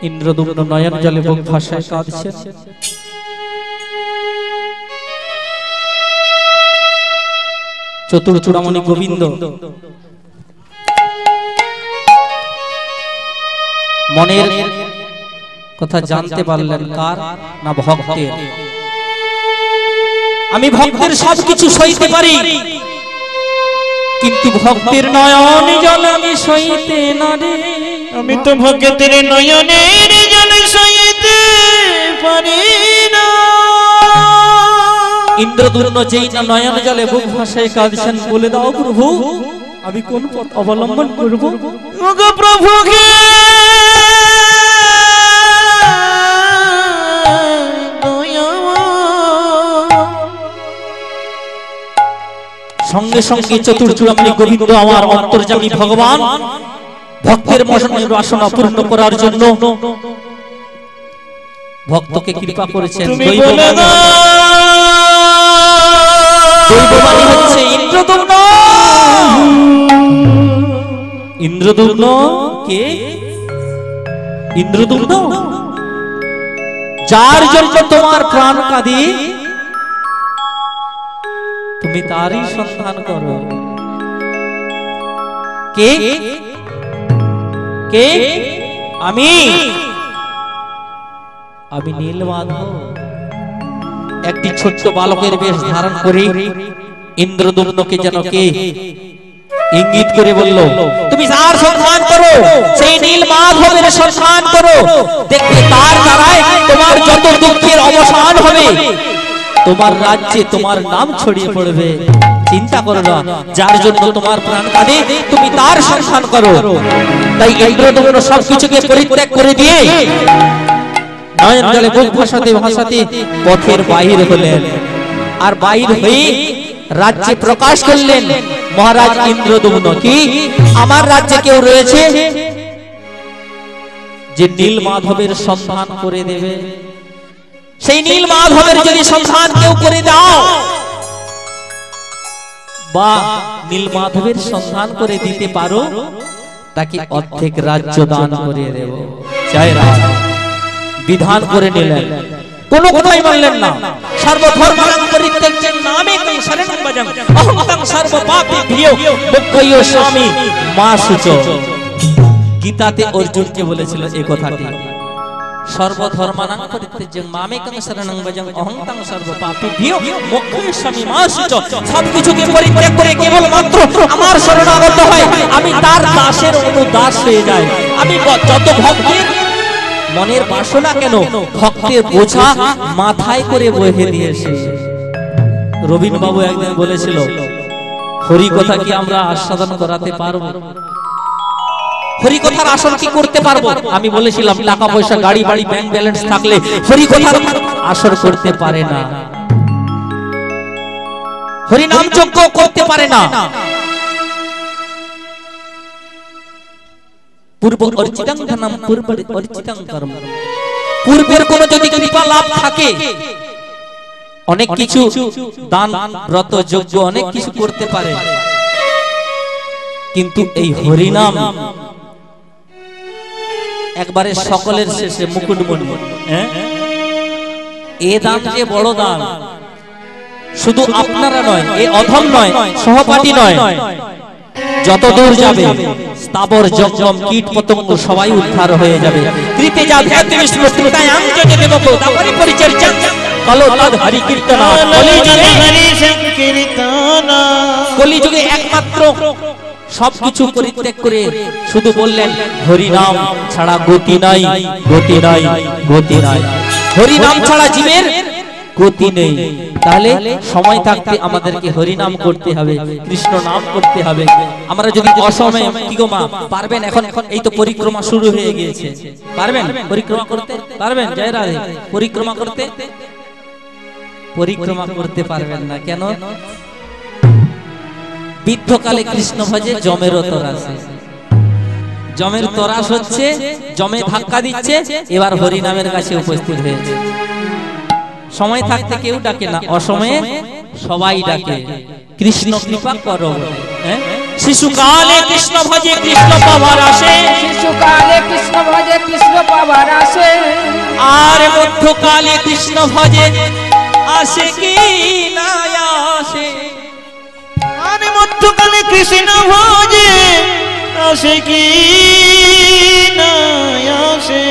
ইন্দ্রদুম্ন নয়ন জলে বুক ভাসায় কাঁদছেন। চতুর্চূড়ামণি গোবিন্দ মনের কথা জানতে পারলেন, কার না ভক্তের। আমি ভক্তের সবকিছু সইতে পারি, কিন্তু ভক্তের নয়ন জল আমি সইতে না রে। আমি তো ভক্তের নয়নের জল সইতে পারি না। ইন্দ্রদুম্ন যেই না নয়ন জলে বুক ভাসায় কাঁদছেন, বলে দাও প্রভু আমি কোন পথ অবলম্বন করব? ওগো প্রভুকে সঙ্গে সঙ্গে চতুর্চূড়ামণি গোবিন্দ আমার অন্তর্যামী ভগবান ভক্তের মনের বাসনা পূর্ণ করার জন্য ভক্তকে কৃপা করেছেন। দৈববাণী হচ্ছে ইন্দ্রদুম্ন। ইন্দ্রদুম্ন কে? ইন্দ্রদুম্ন যার জন্য তোমার প্রাণ কাঁদে, তুমি তারই সন্ধান করো। কে? কে? আমি নীলমাধব। একটি ছোট্ট বালকের বেশ ধারণ করে ইন্দ্রদুম্নকে যেন কে ইঙ্গিত করে বলল, তুমি যার সন্ধান করো, সেই নীলমাধবের সন্ধান করো, দেখবে তার দ্বারাই তোমার যত দুঃখের অবসান হবে, তোমার রাজ্যে তোমার নাম ছড়িয়ে পড়বে। চিন্তা করো না, যার জন্য তোমার প্রাণ কাঁদে তুমি তার সন্ধান করো। তাই ইন্দ্রদুম্ন সবকিছুকে পরিত্যাগ করে দিয়ে নয়ন জলে বুক ভাসাতে ভাসাতে পথের বাহির হলেন। আর বাহির হয়ে রাজ্যে প্রকাশ করলেন মহারাজ ইন্দ্রদুম্ন, কি আমার রাজ্যে কেউ রয়েছে যে নীলমাধবের সন্ধান করে দেবে? সেই নীলমাধবের যদি সন্ধান কেউ করে দাও বা নীলমাধবের সন্ধান করে দিতে পারো, তাকে অর্ধেক রাজ্য দান করে দেব। জয় রাম। বিধান করে নিলেন, কোন কথাই মানলেন না। সর্বধর্মানাং পরিত্যাজ্যং মামেকং শরণং ভজং অহং তং সর্বপাপেভ্যো মুক্ষয়ো স্বামী মা শুচ। গীতাতে অর্জুনকে বলেছিল এই কথাটি, সর্বধর্মানাং পরিত্যাজ্যং মামেকং শরণং ভজং অহং তং সর্বপাপেভ্যো মুক্ষয়ো স্বামী মা শুচ। সবকিছুকে পরিত্যাগ করে কেবলমাত্র আমার শরণাগত হয়, আমি তার দাসের অনুদাস হয়ে যাই। আমি যত ভক্তের মনের বাসনা কেন, ভক্তের বোঝা মাথায় করে বহে দিয়েছে। রবীন বাবু একদিন বলেছিল, হরি কথা কি আমরা আস্বাদন করাতে পারবো? হরি কথার আসর কি করতে পারবো? আমি বলেছিলাম, টাকা পয়সা গাড়ি বাড়ি ব্যাংক ব্যালেন্স থাকলে হরি কথার আসর করতে পারে না, হরি নাম যজ্ঞ করতে পারে না। পূর্ব অর্চিতং ধনম পূর্ব অর্চিতং কর্ম। পূর্বের কোন যদি কৃপা লাভ থাকে, অনেক কিছু দান ব্রত যজ্ঞ অনেক কিছু করতে পারে, কিন্তু এই হরিনাম একবারে সকলের শেষে মুকুটমণি। এ দান যে বড় দান, শুধু আপনারা নয়, এ অধম নয়, সহপাঠী নয়, যত দূর যাবে স্থাবর জঙ্গম কীট পতঙ্গ সবাই উদ্ধার হয়ে যাবে। কৃতে যা ধ্যাতে বিষ্ণু স্তোতায়াং জগে দেবকো তাপরি পরিচর্যা কলো তদ হরি কীর্তন। কলিযুগে একমাত্র সবকিছু পরিত্যাগ করে শুধু বললেন হরি নাম ছাড়া গতি নাই, গতি নাই, গতি নাই। হরি নাম ছাড়া জীবের গতি নেই। তাহলে সময় থাকতে আমাদেরকে হরি নাম করতে হবে, কৃষ্ণ নাম করতে হবে। আমরা যদি অসময়ে, কি গো মা পারবেন? এখন এই তো পরিক্রমা শুরু হয়ে গিয়েছে, পারবেন পরিক্রমা করতে? পারবেন? জয় রাধে। পরিক্রমা করতে? পরিক্রমা করতে পারবেন না কেন? বৃদ্ধকালে কৃষ্ণ ভজে জমেরও তরাস। জমের তরাস হচ্ছে, জমে ধাক্কা দিচ্ছে, এবার হরি নামের কাছে উপস্থিত হয়েছে। সময় থাকতে কেউ ডাকে না, অসময়ে সবাই ডাকে। কৃষ্ণ কৃপা করো। শিশুকালে কৃষ্ণ ভজে কৃষ্ণ পাবার আসে, শিশুকালে কৃষ্ণ ভজে কৃষ্ণ পাবার আসে, আর মধ্যকালে কৃষ্ণ ভজে আসে কি না আসে। আর মধ্যকালে কৃষ্ণ ভজে আসে কি না আসে।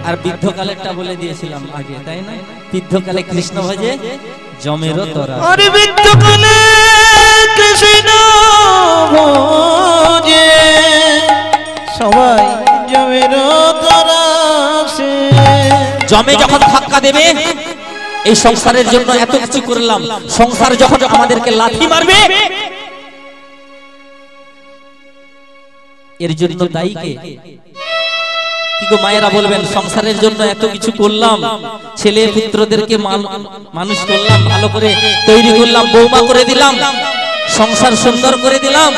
আর বৃদ্ধকালেরটা বলে দিয়েছিলাম আগে, তাই না? বৃদ্ধকালে কৃষ্ণ ভজে জমেরও তরা। আর বৃদ্ধকালে কৃষ্ণ ভজে সবাই জমের তরা আসে। জমে যখন ধাক্কা দেবে, এই সংসারের জন্য এত কিছু করলাম, সংসার যখন আমাদেরকে লাথি মারবে, এর জন্য দায়ী কে? কি গো মায়েরা বলবেন, সংসারের জন্য এত কিছু করলাম, ছেলে পুত্রদেরকে মানুষ করলাম, ভালো করে তৈরি করলাম, বৌমা করে দিলাম, সংসার সুন্দর করে দিলাম,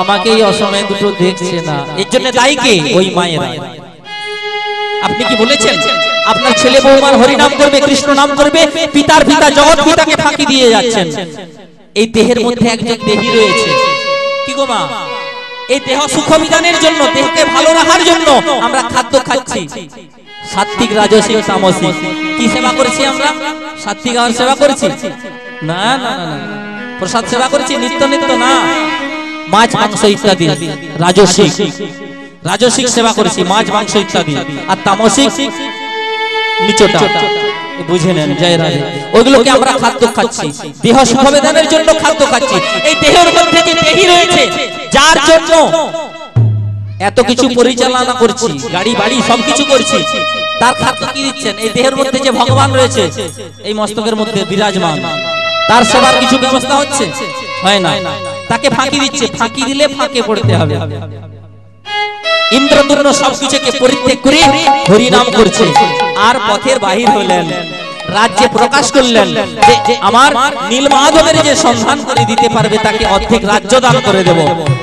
আমাকে এই অসময়ে দুটো দেখছে না, এর জন্য দায়ী কে? ওই মায়েরা। আপনি কি বলেছেন আপনার ছেলে বৌমার হরিনাম করবে, কৃষ্ণ নাম করবে, পিতার পিতা জগৎ পিতাকে ফাঁকি দিয়ে যাচ্ছেন? এই দেহের মধ্যে একজন দেহী রয়েছে, কি গো মা? এই দেহ সুখ বিধানের জন্য, দেহকে ভালো রাখার জন্য আমরা খাদ্য খাচ্ছি, সাত্বিক রাজসিক তামসিক। কি সেবা করছি আমরা? সাত্বিক আর সেবা করছি? না না না না, প্রসাদ সেবা করছি নিত্য নিত্য না, মাছ মাংস ইত্যাদি রাজসিক, রাজসিক সেবা করেছি, মাছ মাংস ইত্যাদি। আর তামসিক নিচটা বুঝে নেন, জয় রাধে, ওইগুলোকে আমরা খাদ্য খাচ্ছি, দেহ সুখবেদনের জন্য খাদ্য খাচ্ছি। এই দেহের মধ্যে যে দেহী রয়েছে, যার জন্য এত কিছু পরিচালনা করছি, গাড়ি বাড়ি সবকিছু করছি, তার খাদ্য কি দিচ্ছেন? এই দেহের মধ্যে যে ভগবান রয়েছে, এই মস্তকের মধ্যে বিরাজমান, তার সেবার কিছু ব্যবস্থা হচ্ছে? হয় না, তাকে ফাঁকি দিচ্ছে, ফাঁকি দিলে ফাঁকে পড়তে হবে। ইন্দ্রদুম্ন সবকিছুকে পরিত্যাগ করে হরি নাম করছে, আর পথের বাহির হলেন, রাজ্যে প্রকাশ করলেন যে আমার নীলমাধবের যে সন্ধান করে দিতে পারবে তাকে অর্ধেক রাজ্য দান করে দেব,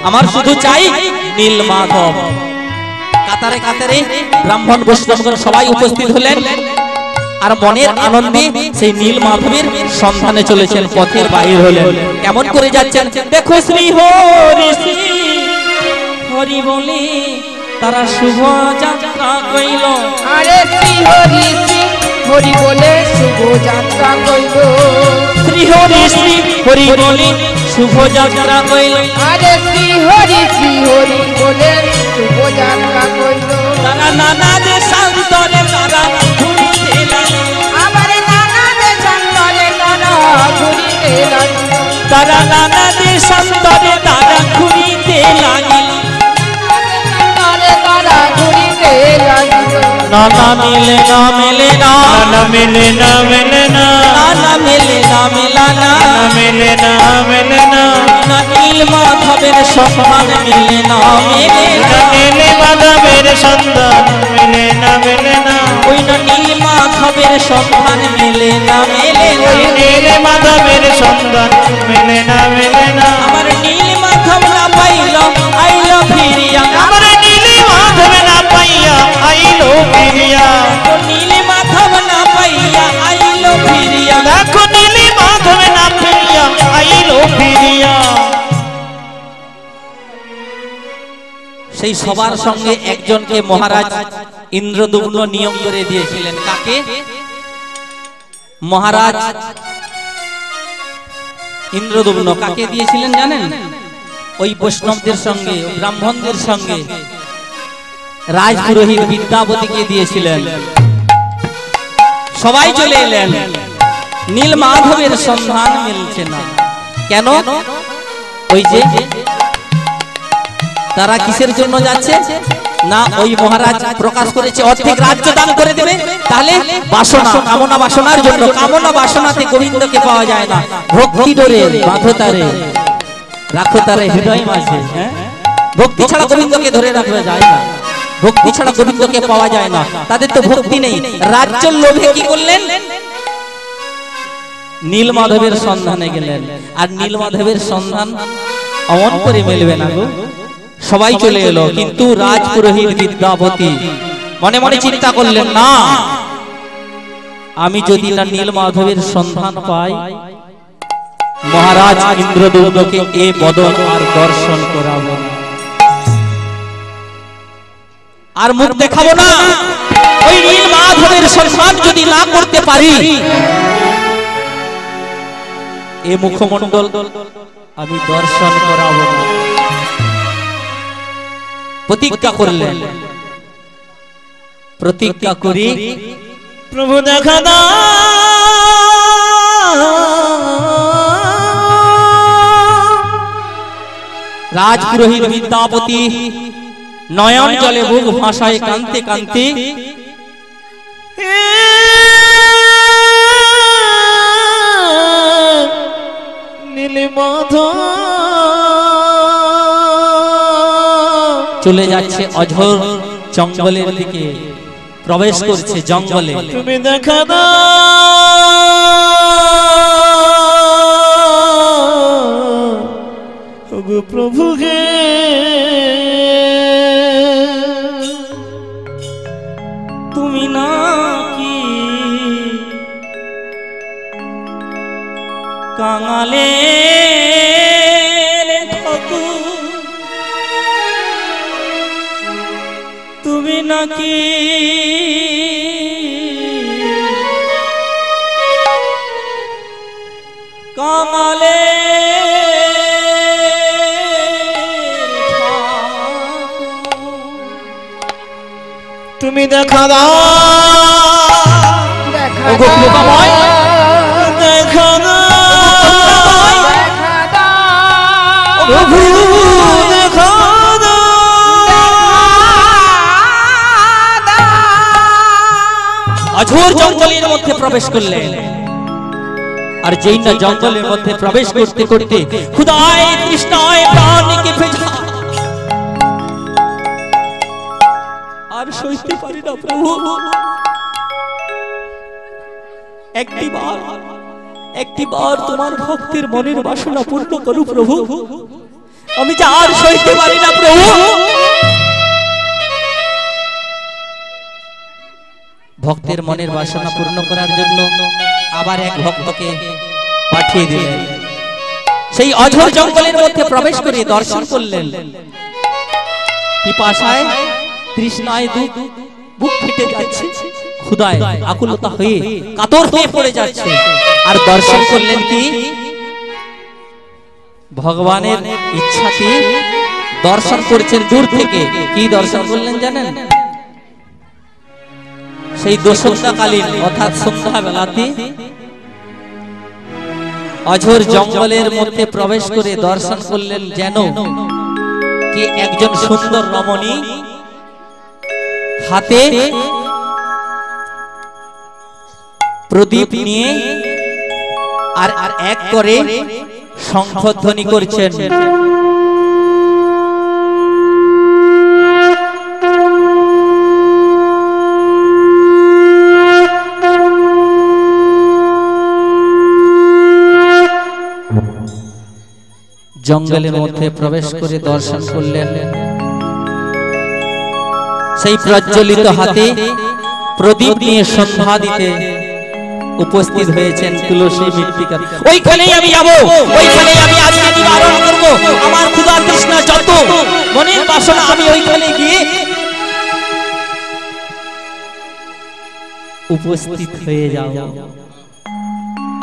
আমার শুধু চাই নীলমাধব। কাতারে কাতারে ব্রাহ্মণ বৈষ্ণবগণ সবাই উপস্থিত হলেন, আর মনের আনন্দে সেই নীলমাধবের সন্ধানে চলেছেন, পথের বাহির হলেন। কেমন করে যাচ্ছেন? দেখো শ্রী হরি শ্রী হরি বলে তারা শুভ যাত্রা কইল। আরে শ্রী হরি শ্রী হরি বলে শুভ যাত্রা কইল। শ্রী হরি শ্রী হরি বলে শুভ যাত্রা কইল। আরে শ্রী হরি বলে শুভ যাত্রা কইল। তারা নানা দেশান্তরে তারা ঘুরিতে লাগিল। আবার নানা দেশান্তরে তারা ঘুরিতে লাগিল। তারা নানা দেশান্তরে তারা ঘুরিতে লাগিল। নানা মিলে না মেলে না, না মেলে না মেলে না, নানা মেলে না মেলা না, না মেলে না মেলে না, না নীল মাধবের সন্ধান মিলে না মেলে না, নীল মাধবের সন্ধান মেলে না মেলে না, ওই না নীল মাধবের সন্ধান মিলে না মেলে না, ওই নীল মাধবের সন্ধান মেলে না মেলে না। আমার নীল মাধব না পাইল আইল ফিরিয়া, আমার নীল মাধব না পাইয়া আইলো ফিরিয়া, নীল মাধব না পাইয়া আইল ফিরিয়া, দেখো নীল মাধব না পাইয়া আইলো ফিরিয়া। সেই সবার সঙ্গে একজনকে মহারাজ ইন্দ্রদুম্ন নিয়ম করে দিয়েছিলেন। কাকে? মহারাজ ইন্দ্রদুম্ন কাকে দিয়েছিলেন জানেন? ওই বৈষ্ণবদের সঙ্গে, ব্রাহ্মণদের সঙ্গে রাজপুরোহিত বিদ্যাপতিকে দিয়েছিলেন। সবাই চলে এলেন, নীল মাধবের সন্ধান মিলছে না। কেন? ওই যে তারা কিসের জন্য যাচ্ছে না, ওই মহারাজ প্রকাশ করেছে অর্ধেক রাজ্য দান করে দেবে, তাহলে বাসনা, কামনা বাসনার জন্য, কামনা বাসনাতে গোবিন্দকে পাওয়া যায় না। ভক্তি ডোরে বাঁধো তারে, রাখো তারে হৃদয় মাঝে। ভক্তি ছাড়া গোবিন্দকে ধরে রাখা যায় না, ভক্তি ছাড়া গোবিন্দকে পাওয়া যায় না। তাদের তো ভক্তি নেই, রাজ্য লোভে কি করলেন? নীলমাধবের সন্ধানে গেলেন। আর নীলমাধবের সন্ধান অমন করে মিলবে না গো। সবাই চলে এলো, কিন্তু রাজপুরোহিত বিদ্যাপতি মনে মনে চিন্তা করলেন, না আমি যদি না নীলমাধবের সন্ধান পাই মহারাজ ইন্দ্রদূতকে এ বদন আর দর্শন করাবো না, আর মুখ দেখাবো না। ওই নীল মাধবের সম্মান যদি না করতে পারি, এ মুখমণ্ডল আমি দর্শন করাবো না। প্রতিজ্ঞা করলেন, প্রতিজ্ঞা করি প্রভু দেখা দাও, রাজপুরোহিত বিদ্যাপতি নয়ন জলে বুক ভাষায় কান্তে কান্তে নীলমাধব চলে যাচ্ছে অঝোর জঙ্গলের দিকে, প্রবেশ করছে জঙ্গলে। তুমি দেখা দাও ওগো প্রভু হে, তুমি নাকি কাঙালে তুমি নাকি কাঙালে তুমি দেখা দাও দেখা ওগো প্রভাময়, দেখা দাও প্রভু দেখা অঝোর জঙ্গলের মধ্যে প্রবেশ করলেন। আর যেই না জঙ্গলের মধ্যে প্রবেশ করতে করতে ক্ষুধায় তৃষ্ণায় প্রাণীকে ভেজা, আর সইতে পারি না প্রভু। একটিবার তোমার ভক্তের মনের বাসনা পূর্ণ করু প্রভু, আমি যে আর সইতে পারি না প্রভু। ভক্তের মনের বাসনা পূর্ণ করার জন্য আবার এক ভক্তকে পাঠিয়ে দিলেন। সেই অঝোর জঙ্গলের মধ্যে প্রবেশ করে দর্শন করলেন। পিপাসায় তৃষ্ণায় বুক ফেটে যাচ্ছে, ক্ষুধায় আকুলতা হয়ে কাতর হয়ে পড়ে যাচ্ছে। আর দর্শন করলেন কি ভগবানের ইচ্ছাতে দর্শন করছেন দূর থেকে। কি দর্শন করলেন জানেন? সেই দোসন্ধ্যাকালীন অর্থাৎ সন্ধ্যা বেলাতে অঝোর জঙ্গলের মধ্যে প্রবেশ করে দর্শন করলেন যেন কি একজন সুন্দর রমণী হাতে প্রদীপ নিয়ে আর এক করে শঙ্খধ্বনি করছেন। জঙ্গলের মধ্যে প্রবেশ করে দর্শন করলেন। সেই প্রজ্বলিত হাতে প্রদীপ নিয়ে সন্ধ্যা দিতে উপস্থিত হয়েছেন তুলসী মৃত্তিকা। ওইখানেই আমি যাব, ওইখানেই আমি আজকে নিবারণ করব আমার ক্ষুধা তৃষ্ণা যত মনের বাসনা, আমি ওইখানে গিয়ে উপস্থিত হয়ে যাব।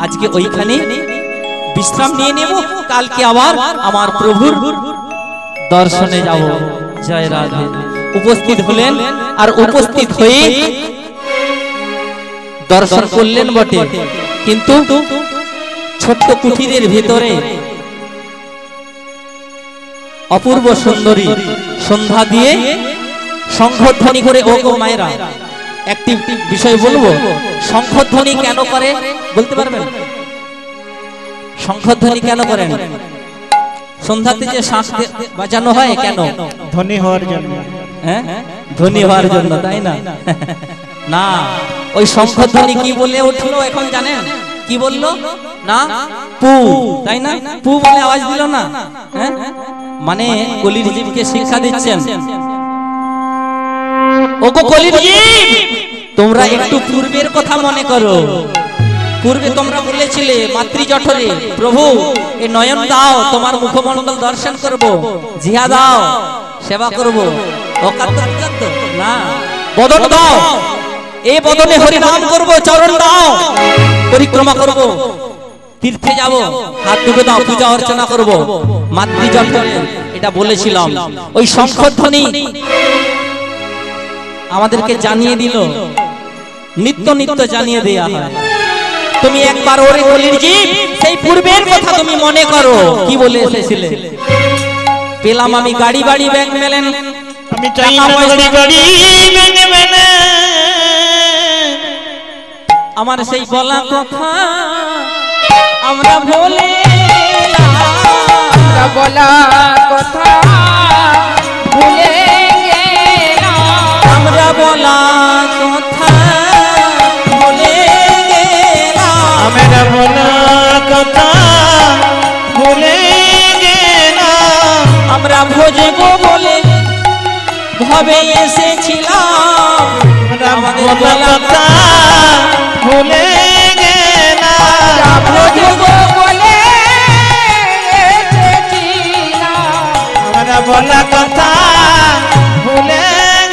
আজকে ওইখানে বিশ্রাম নিয়ে নেব, কালকে আবার আমার প্রভুর দর্শনে যাব। জয় রাধে। উপস্থিত হলেন, আর উপস্থিত হয়ে দর্শন করলেন বটে, কিন্তু ছোট্ট কুঠিরের ভিতরে অপূর্ব সুন্দরী সন্ধ্যা দিয়ে শঙ্খধ্বনি করে। ও গো মায়েরা, একটি বিষয় বলবো, শঙ্খধ্বনি কেন করে বলতে পারবেন? শঙ্খধ্বনি কেন করেন? সন্ধ্যাতে যে শ্বাস বাজানো হয় কেন? ধনী হওয়ার জন্য। হ্যাঁ, ধনী হওয়ার জন্য, তাই না? না, ওই শঙ্খধ্বনি কি বলে উঠলো এখন জানেন? কি বললো না? পু, তাই না? পু বলে আওয়াজ দিল না? হ্যাঁ, মানে কলির জীবকে শিক্ষা দিচ্ছেন। ও গো কলির জীব, তোমরা একটু পূর্বের কথা মনে করো। পূর্বে তোমরা বলেছিলে মাতৃ জঠরে, প্রভু এই নয়ন দাও, তোমার মুখমণ্ডল দর্শন করব, জিহা দাও, সেবা করব। না, বদন দাও, এই বদনে হরি নাম করব, চরণ দাও, পরিক্রমা করব, তীর্থে যাব, হাত দুটো দাও, পূজা অর্চনা করব মাতৃ জঠরে। এটা বলেছিলাম। ওই শঙ্খধ্বনি আমাদেরকে জানিয়ে দিল, নিত্য নিত্য জানিয়ে দেয়া হয়। তুমি একবার ওরে কলির জীব, সেই পূর্বের কথা তুমি মনে করো, কি বলে এসেছিলে? পেলাম আমি গাড়ি বাড়ি ব্যাংক মেলেন, আমি চাই না গাড়ি গাড়ি মেনে মেনে, আমার সেই বলা কথা আমরা ভুলে বলা কথা ভুলে গেলাম, আমরা বলা কথা ভুলে গেলাম, আমরা বলা কথা ভুলে গেলাম, আমরা ভোজবো বলে ভবে এসেছিলাম, আমাদের বলা কথা ভুলে গেলাম, ভোজবো বলে এসেছিলাম, আমরা বলা কথা ভুলে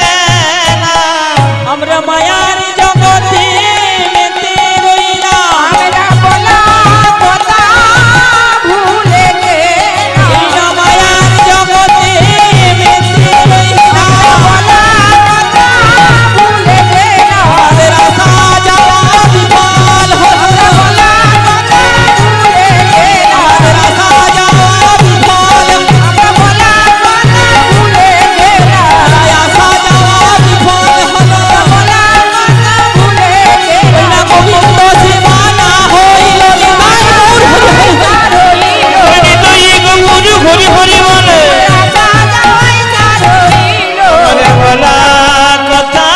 গেলাম, আমরা মায়ার জগতে মেতে রইলাম, আমরা বলা কথা ভুলে গেলাম, আমরা মায়ার জগতে মেতে রইলাম, বলা কথা ভুলে গেলাম, আমাদের আশা যাওয়া বিফল হলো, বলা কথা ভুলে গেলাম, আমাদের আশা যাওয়া বিফল, আমরা বলা কথা ভুলে গেলাম, আশা যাওয়া বিফল হলো, বলা কথা ভুলে গেলাম, না গোবিন্দ সেবা না হইল, হরি তুই গুরু হরি হরি বলে, আমরা বলা কথা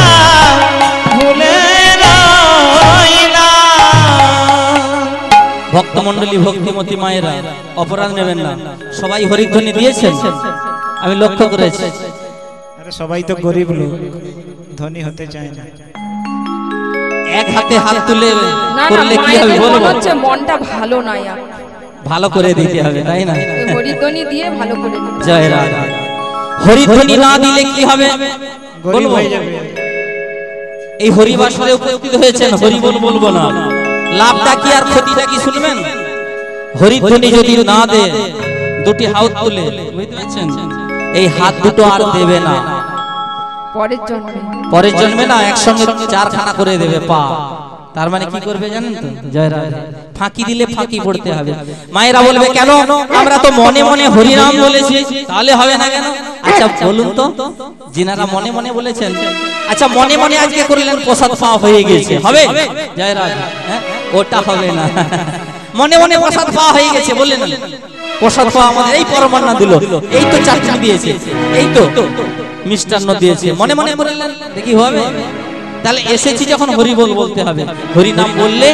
ভুলে রইলাম। ভক্তমণ্ডলী, ভক্তিমতী মায়েরা, অপরাধ নেবেন না, সবাই হরিধ্বনি দিয়েছেন, আমি লক্ষ্য করেছি। আরে সবাই তো গরিব লোক, ধনী হতে চায় না। এক হাতে হাত তুলে না না, করলে কি হবে মায়েদের বলবো? মনে হচ্ছে মনটা ভালো নাই, ভালো করে দিতে হবে, তাই না? হরিধ্বনি দিয়ে ভালো করে দিতে। জয় রাধা। হরিধ্বনি না দিলে কি হবে গরিব বলবো? হয়ে যাবে। এই হরিবাসরে উপস্থিত হয়েছেন, হরি বল বলবো না, লাভটা কি আর ক্ষতিটা কি শুনবেন? হরিধ্বনি যদি না দে, দুটি হাত তুলে, বুঝতে পারছেন, এই হাত দুটো আর দেবে না, পরের জন্মে পরের জন্মে না একসঙ্গে চারখানা করে দেবে পা। তার মানে কি করবে জানেন তো? জয় রাধা। ফাঁকি দিলে ফাঁকি পড়তে হবে। মায়েরা বলবে কেন, আমরা তো মনে মনে হরিনাম বলেছি, তাহলে হবে না কেন? আচ্ছা বলুন তো, যিনারা মনে মনে বলেছেন, আচ্ছা মনে মনে আজকে করলেন, প্রসাদ পাওয়া হয়ে গেছে, হবে? জয় রাধা। হ্যাঁ, ওটা হবে না। মনে মনে প্রসাদ পাওয়া হয়ে গেছে বললেন, প্রসাদ পাওয়া আমাদের এই পরমান্না দিল, এই তো চাটনি দিয়েছে, এই তো মিষ্টান্ন দিয়েছে, মনে মনে বললেন, দেখি হবে? তাহলে এসেছি যখন হরি বল বলতে হবে। হরি নাম বললে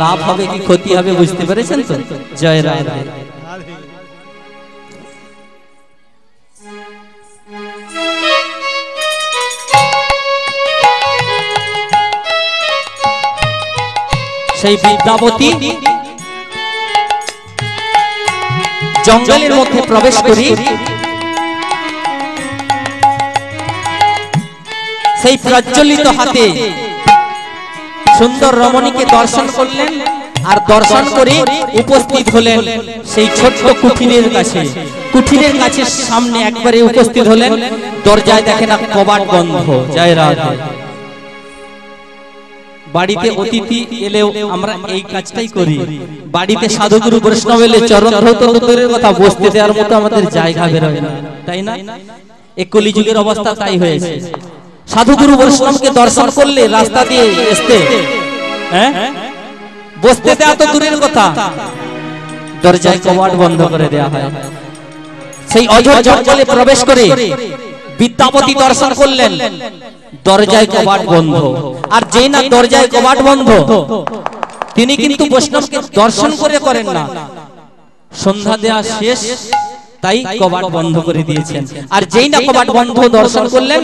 লাভ হবে কি ক্ষতি হবে বুঝতে পেরেছেন তো? জয় রাধা। সেই বিদ্যাবতী জঙ্গলের মধ্যে প্রবেশ করি, সেই প্রজ্বলিত হাতে সুন্দর রমণীকে দর্শন করলেন, আর দর্শন করে উপস্থিত হলেন সেই ছোট্ট কুঠিরের কাছে। কুঠিরের কাছে সামনে একবারে উপস্থিত হলেন, দরজায় দেখেন না কবাট বন্ধ। জয় রাধা। বাড়িতে অতিথি এলেও আমরা এই কাজটাই করি, বাড়িতে সাধুগুরু বৈষ্ণব এলে চরণ ধৌত দূরের কথা, বসতে দেওয়ার মতো আমাদের জায়গা বেরোয় না, তাই না? এই কলিযুগের অবস্থা তাই হয়েছে। সাধুগুরু বৈষ্ণবকে দর্শন করলে রাস্তা দিয়ে আসতে, হ্যাঁ, বসতে দেওয়া তো দূরের কথা, দরজায় কবাট বন্ধ করে দেওয়া হয়। সেই অঝোর জঙ্গলে প্রবেশ করে বিদ্যাপতি দর্শন করলেন, দরজায় কবাট বন্ধ। আর যেই না দরজায় কবাট বন্ধ, তিনি কিন্তু বৈষ্ণবকে দর্শন করে করেন না। সন্ধ্যা দেওয়া শেষ, তাই কবাট বন্ধ করে দিয়েছেন। আর যেই না কবাট বন্ধ দর্শন করলেন,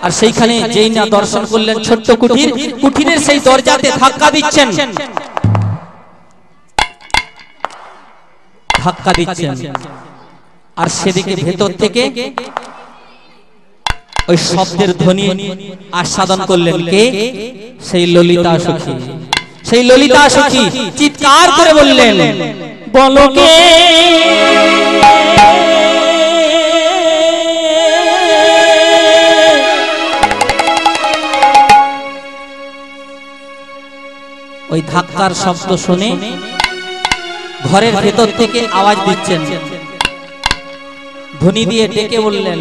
আর সেইখানে যেই না দর্শন করলেন ছোট্ট কুঠির, কুঠিরের সেই দরজাতে ধাক্কা দিচ্ছেন, ধাক্কা দিচ্ছেন, আর সেদিকে ভেতর থেকে ওই শব্দের ধ্বনি আস্বাদন করলেন কে? সেই ললিতা সখী। সেই ললিতা সখী চিৎকার করে বললেন, বলো কে? ওই ধাক্কার শব্দ শুনে ঘরের ভেতর থেকে আওয়াজ দিচ্ছেন, ধ্বনি দিয়ে ডেকে বললেন,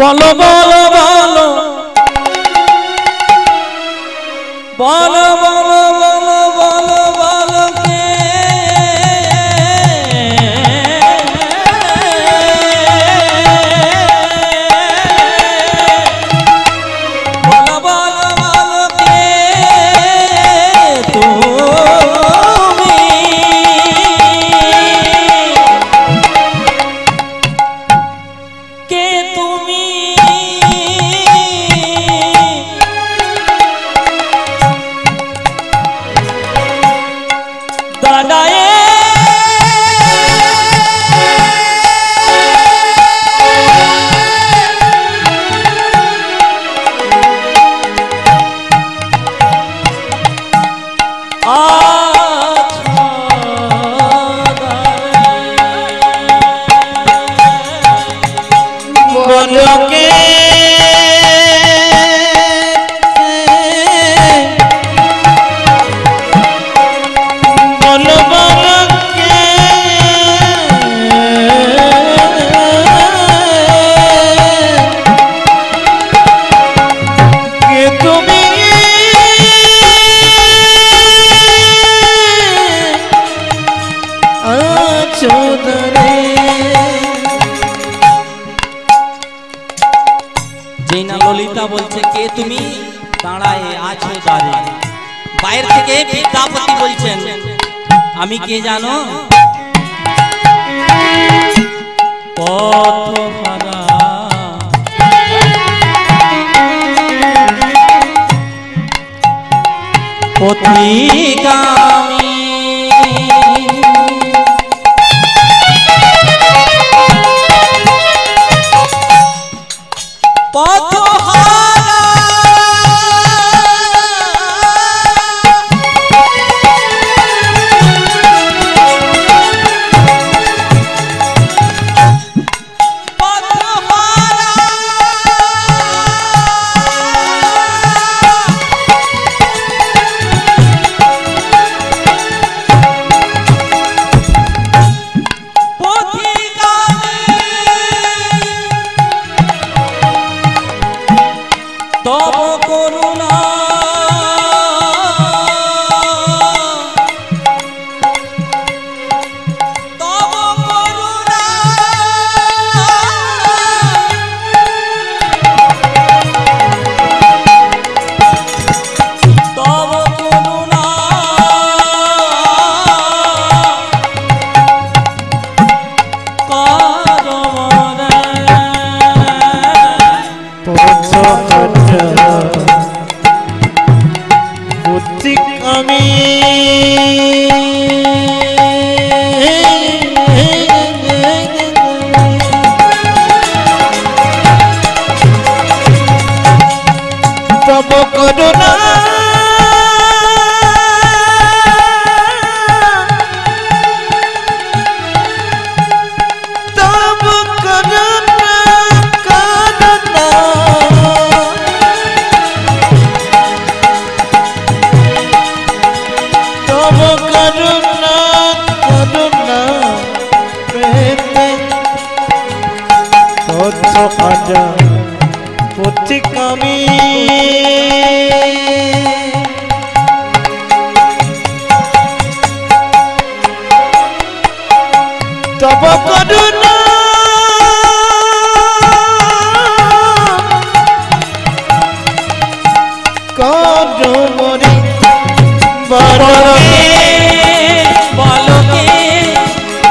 বলো বলো বলো বলো বলো বলো বলো বলো কে? বলো বলো বলো কে তুমি? কে তুমি? যেই না ললিতা বলছে কে তুমি, দাঁড়ায় আছো দ্বারে। বাইরে থেকে বিদ্যাপতি বলছেন, আমি কে জানো? পথহারা পথিগামী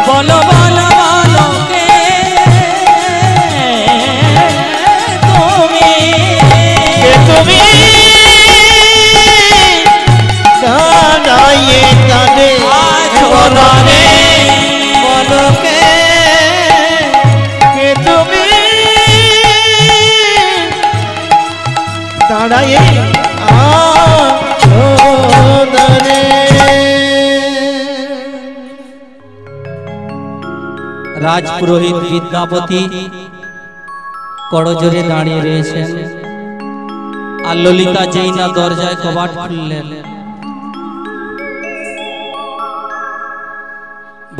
বলো বলো বলো কে? দাঁড়ায় আলোদনে। রাজপুরোহিত বিদ্যাপতি করজোরে দাঁড়িয়ে রয়েছেন, আর ললিতা যেই না দরজায় কবাট খুললেন,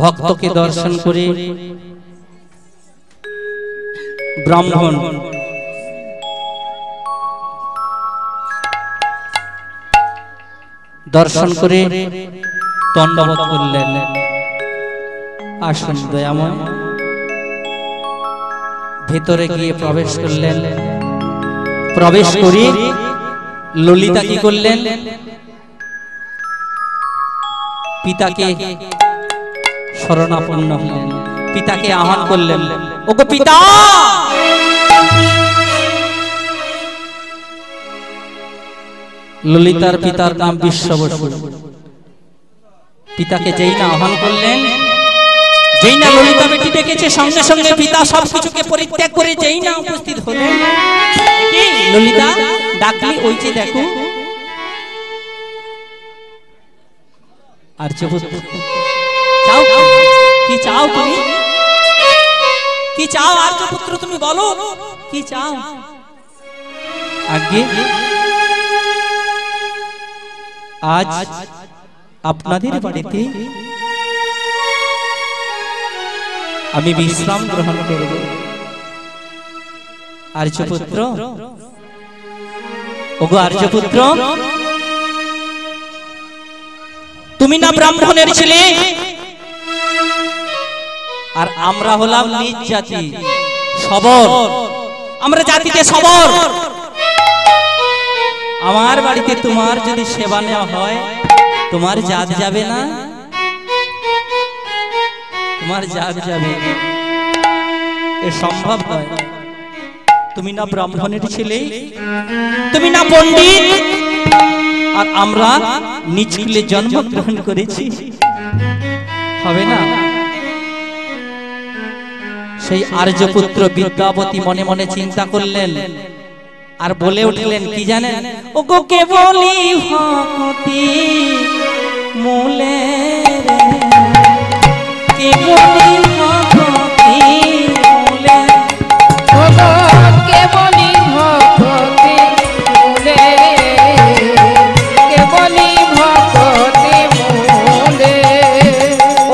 ভক্তকে দর্শন করে ব্রাহ্মণ দর্শন করে দণ্ডবোধ করলেন। আসুন দয়াময়। ভেতরে গিয়ে প্রবেশ করলেন। প্রবেশ করে ললিতা কি করলেন? পিতাকে শরণাপন্ন হলেন, পিতাকে আহ্বান করলেন, ওগো পিতা। ললিতার পিতার নাম বিশ্ব বসু। পিতাকে যেই না আহ্বান করলেন, যেই না ললিতা বেটি ডেকেছে, সঙ্গে সঙ্গে পিতা সবকিছুকে পরিত্যাগ করে যেই না উপস্থিত হলেন। কি ললিতা ডাকলি? ওই যে দেখো আর্যপুত্র। চাও কি চাও? তুমি কি চাও আর্যপুত্র? তুমি বলো কি চাও? আগে আজ আপনাদের বাড়িতে আমি বিশ্রাম গ্রহণ করব। আর্যপুত্র, ওগো আর্যপুত্র, তুমি না ব্রাহ্মণের ছেলে, আর আমরা হলাম নিজ জাতি, সবর। আমরা জাতিতে সবর। আমার বাড়িতে তোমার যদি সেবা নেওয়া হয়, তোমার জাত যাবে না? তোমার জাত যাবে, এ সম্ভব হয়? তুমি না ব্রাহ্মণের ছেলে, তুমি না পণ্ডিত, আর আমরা নিজ কুলে জন্মগ্রহণ করেছি, হবে না? সেই আর্যপুত্র বিদ্যাপতি মনে মনে চিন্তা করলেন, আর বলে উঠলেন কি জানেন? ওগো কে বলি ভক্তি মূলে রে, কে বলি ভক্তি মূলে, ওগো কে বলি ভক্তি মূলে, কে বলি ভক্তি মূলে।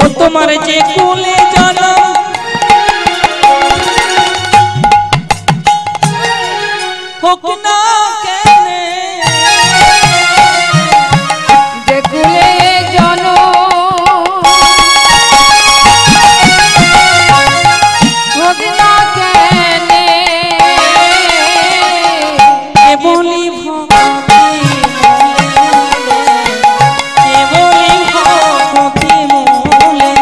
ও তোমার যে কুলে জন্ম, হোক না কেনে, যে কুলে জন্ম, হোক না কেনে, কে বলি ভক্তি মূলে,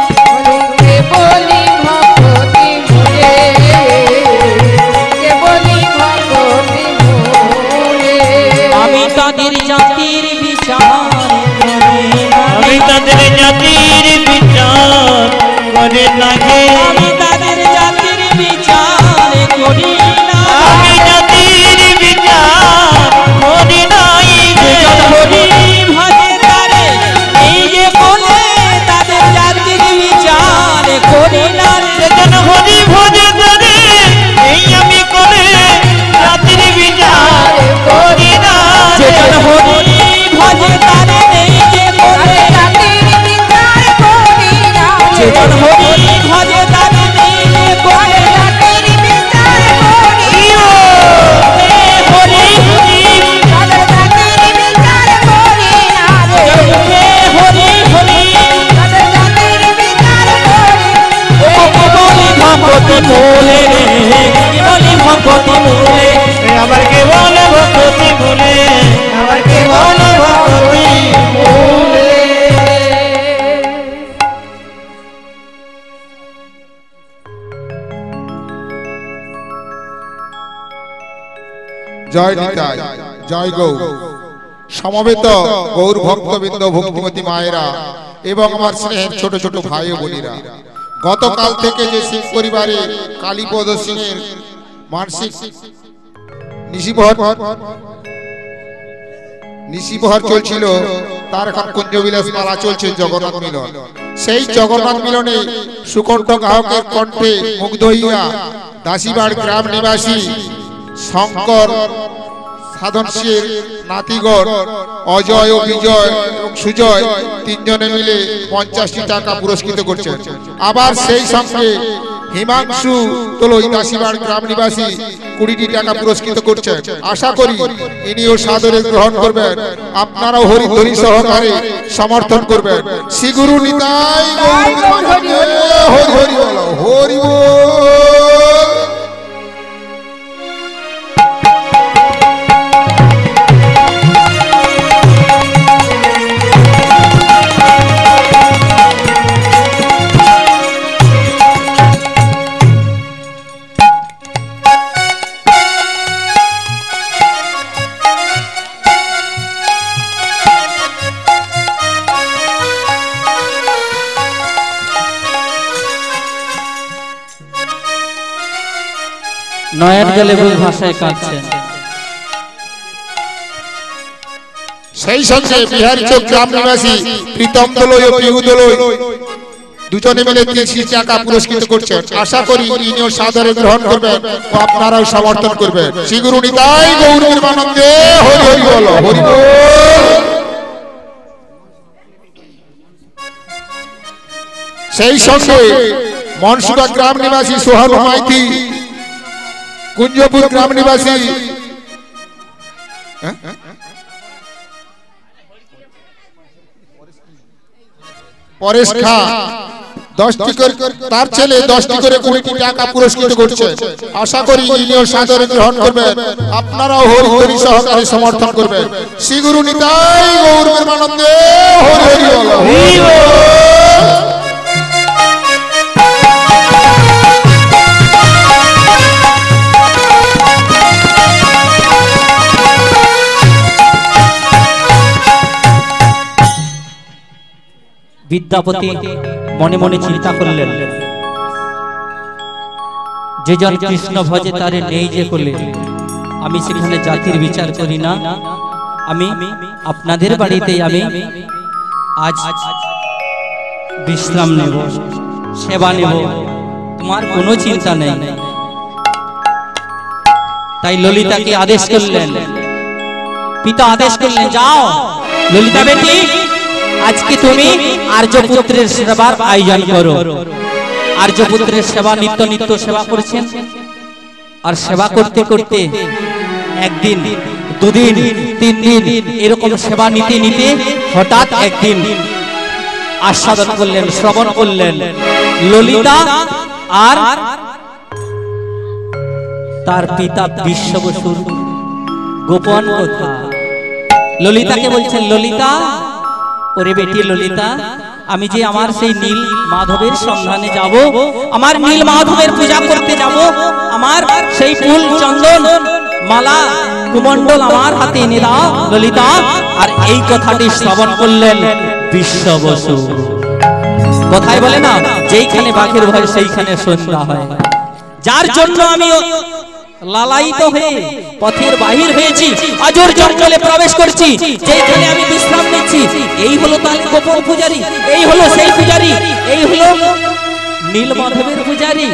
কে বলি ভক্তি মূলে, কে বলি ভক্তি মূলে। আমি তাদের জাতির বিচার করি না, আমি তাদের জাতির বিচার করে লাগে, আমি তাদের জাতির বিচার করি না, আমি জাতির বিচার করি নাই। হরি ভজে তারে এই যে বলে তাদের জাতির বিচার করি না রে। সেজন হরি ভজে ধরে এই আমি করে জাতির বিচার করি না। যেজন হরি ভজে তারে এই যে বলে, জাতির বিচার করি না রে। যেজন হরি ভজে তারে এই যে বলে, জাতির বিচার করি না হে হরি হরি, জাতির বিচার করি না রে। হে হরি হরি, জাতির বিচার করি কে বলি ভক্তি মূলে রে, কে বলি ভক্তি মূলে, আবার কে বলে ভক্তি বলে, আবার কে বলে ভক্তি বলে। জয় নিতাই, জয় গৌর। সমবেত গৌর ভক্তবৃন্দ, ভক্তিমতী মায়েরা এবং আমার স্নেহের ছোট ছোট ভাই ও বোনেরা, গতকাল থেকে যে সিং পরিবারে কালীপদ সিংয়ের মানসিক নিশিভর নিশিপ্রহর চলছিল, তার এখন কুঞ্জবিলাস পালা চলছে জগন্নাথ মিলন। সেই জগন্নাথ মিলনে সুকণ্ঠ গ্রাহকের কণ্ঠে মুগ্ধ হইয়া দাসীবাড় গ্রাম নিবাসী শঙ্কর সাধনশীর নাতিগড় অজয় ও বিজয় এবং সুজয় তিনজনে মিলে 50টি টাকা পুরস্কৃত করছেন। আবার সেই সঙ্গে হিমাংশু তোলই দাসীবাড় গ্রাম নিবাসী 20টি টাকা পুরস্কৃত করছেন। আশা করি ইনিও সাদরে গ্রহণ করবেন, আপনারাও হরিধ্বনি সহকারে সমর্থন করবেন। শ্রী গুরু নিতাই গৌর হরি হরি বলো, হরি বল। নয়ন জলে বুক ভাষায় কাঁদছেন। সেই সঙ্গে বিহারী চোখ গ্রাম নিবাসী প্রীতম দলই ও পিহু দলই দুজনে মিলে 30 টাকা পুরস্কৃত করছেন। আশা করি ইনিও সাদরে গ্রহণ করবেন ও আপনারাও সমর্থন করবেন। শ্রী গুরু নিতাই গৌর প্রেমানন্দে হরি হরি বলো, হরি বল। সেই সঙ্গে মনসুরা গ্রাম নিবাসী সোহান মাইতি, কুঞ্জপুর গ্রাম নিবাসী পরেশ খা 10টি করে, তার ছেলে 10টি করে 20টি টাকা পুরস্কৃত করছে। আশা করি ইনিও সাদরে গ্রহণ করবেন, আপনারাও হরিধ্বনি সহকারে সমর্থন করবেন। শ্রী গুরু নিতাই গৌর প্রেমানন্দে হরি হরি বলো, হরি বল। বিদ্যাপতি মনে মনে চিন্তা করলেন, যে জন কৃষ্ণ ভজে তারে নেই যে কোলে। আমি সেখানে জাতির বিচার করি না, আমি আপনাদের বাড়িতেই আমি আজ বিশ্রাম নেব, সেবা নেব, তোমার কোনো চিন্তা নেই। তাই ললিতাকে আদেশ করলেন, পিতা আদেশ করলেন, যাও ললিতা বেটি, আজকে তুমি আর্যপুত্রের সেবার আয়োজন করো। আর্যপুত্রের সেবা নিত্য নিত্য সেবা করেছেন, আর সেবা করতে করতে একদিন, দুদিন, 3 দিন এরকম সেবা নিতে নিতে হঠাৎ একদিন আস্বাদন করলেন, শ্রবণ করলেন ললিতা আর তার পিতা বিশ্ব বসুর গোপন কথা। ললিতাকে বলছেন, ললিতা, ওরে বেটি ললিতা, আমি যে আমার সেই নীল মাধবের সন্ধানে যাব, আমার নীল মাধবের পূজা করতে যাব, আমার সেই ফুল চন্দন মালা কুমণ্ডল আমার হাতে এনে দাও ললিতা। আর এই কথাটি শ্রবণ করলেন বিশ্ব বসু। কথায় বলে না, যেইখানে বাঘের ভয় সেইখানে সন্ধ্যা হয়। যার জন্য আমি লালায়িত হয়ে পথের বাহির হয়েছি, আজর জঙ্গলে প্রবেশ করছি, যেখানে আমি বিশ্রাম নিচ্ছি, এই হলো তাহলে গোপন পূজারী, এই হলো সেই পূজারী, এই হলো নীলমাধবের পূজারী।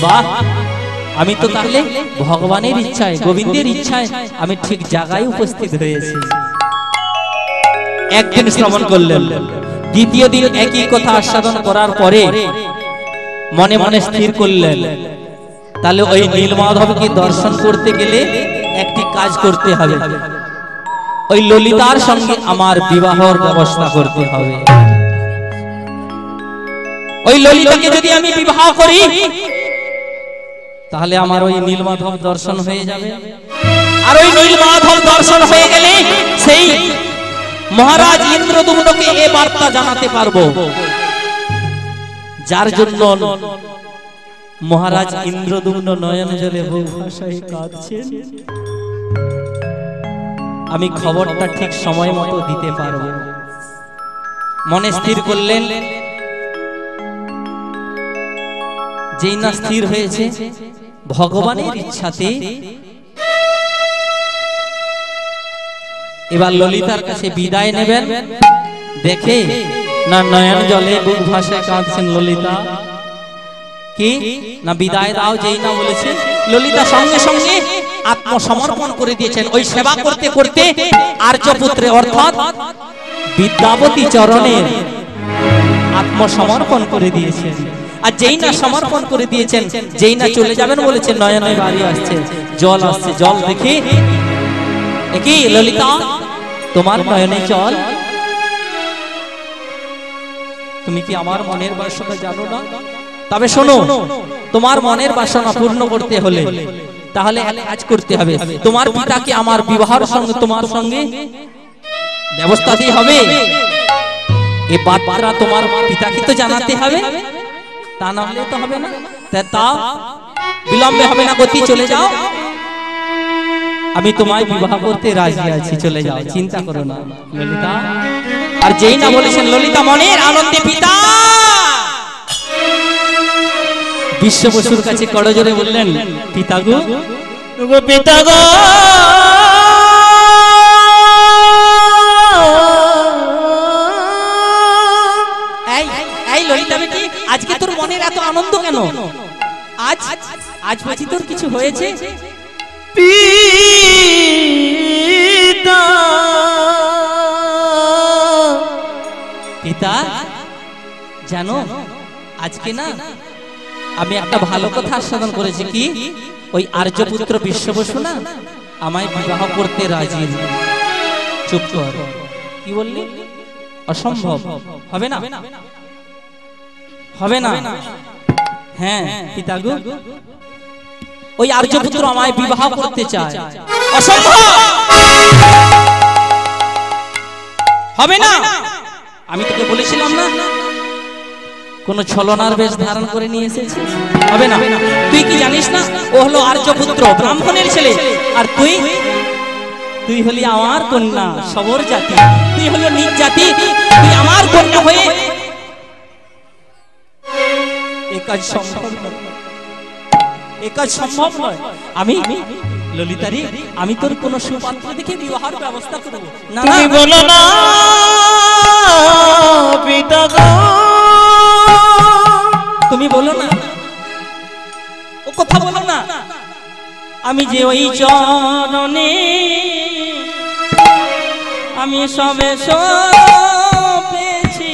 বাহ, আমি তো তাহলে ভগবানের ইচ্ছায়, গোবিন্দের ইচ্ছায় আমি ঠিক জায়গায় উপস্থিত হয়েছি। একদিন শ্রবণ করলেন, দ্বিতীয় দিন একই কথা আস্বাদন করার পরে মনে মনে স্থির করলেন, তাহলে ওই নীলমাধবকে দর্শন করতে গেলে একটি কাজ করতে হবে, ওই ললিতার সঙ্গে আমার বিবাহর ব্যবস্থা করতে হবে। ওই ললিতাকে যদি আমি বিবাহ করি, তাহলে আমার ওই নীলমাধব দর্শন হয়ে যাবে। আর ওই নীলমাধব দর্শন হয়ে গেলে সেই মহারাজ ইন্দ্রদুম্নকে এই বার্তা জানাতে পারবো, যার জন্য মহারাজ ইন্দ্রদুম্ন নয়ন জলে বহু ভাষায় কাঁদছেন। আমি খবরটা ঠিক সময় মতো দিতে পারবো। মনে স্থির করলেন, যেই না স্থির হয়েছে ভগবানের ইচ্ছাতে এবার ললিতার কাছে বিদায় নেবেন, দেখে না নয়ন জলে বুক ভাসে কাঁদছেন ললিতা। কি না বিদায় দাও যেই না বলেছে, ললিতা সঙ্গে সঙ্গে আত্মসমর্পণ করে দিয়েছেন। ওই সেবা করতে করতে আর্যপুত্রে অর্থাৎ বিদ্যাপতি চরণের আত্মসমর্পণ করে দিয়েছেন। আর যেই না সমর্পণ করে দিয়েছেন, যেই না চলে যাবেন বলেছেন, নয়নে বাড়ি আসছে, জল আসছে, জল দেখি কি ললিতা তোমার নয়নে জল? তুমি কি আমার মনের বাসনা জানো না? তবে শোনো, তোমার মনের বাসনা পূর্ণ করতে হলে তাহলে এক কাজ করতে হবে, তোমার পিতাকে আমার বিবাহের সঙ্গে তোমার সঙ্গে ব্যবস্থা দিয়ে হবে। এই বার্তা তোমার পিতাকে তো জানাতে হবে, তা না হলে তো হবে না। তা বিলম্বে হবে না, গতি চলে যাও, আমি তোমায় বিবাহ করতে রাজি আছি, চলে যাও, চিন্তা করো না ললিতা। আর যেই না বলেছেন ললিতা মনের আনন্দে পিতা বিশ্ব বসুর কাছে করজোরে বললেন, পিতা গো, পিতা গো, এই ললিতা বেটি, আজকে তোর মনের এত আনন্দ কেন? আজ আজ বুঝি তোর কিছু হয়েছে? পিতা পিতা জানো, আজকে না আমি একটা ভালো কথা আস্বাদন করেছি। কি? ওই আর্যপুত্র বিশ্ব বসু না আমায় বিবাহ করতে রাজি। চুপ কর, কি বললি? অসম্ভব, হবে না, হবে না। হ্যাঁ পিতা গো, ওই আর্যপুত্র আমায় বিবাহ করতে চায়। অসম্ভব, হবে না। আমি তোকে বলেছিলাম না কোন ছলনার বেশ ধারণ করে নিয়ে এসেছে, হবে না। তুই কি জানিস না ও হলো আর্যপুত্র, ব্রাহ্মণের ছেলে, আর তুই হলি আমার কন্যা, সবর জাতি, তুই হলো নিজ জাতি, তুই আমার কন্যা হয়ে এ কাজ সম্ভব নয়, এ কাজ সম্ভব নয়। আমি ললিতারি, আমি তোর কোন সুপাত্র দেখে বিবাহের ব্যবস্থা করব না। তুমি বলো না পিতা গো, তুমি বলো না, ও কথা বলো না। আমি যে ওই চরণে আমি সবে সপেছি,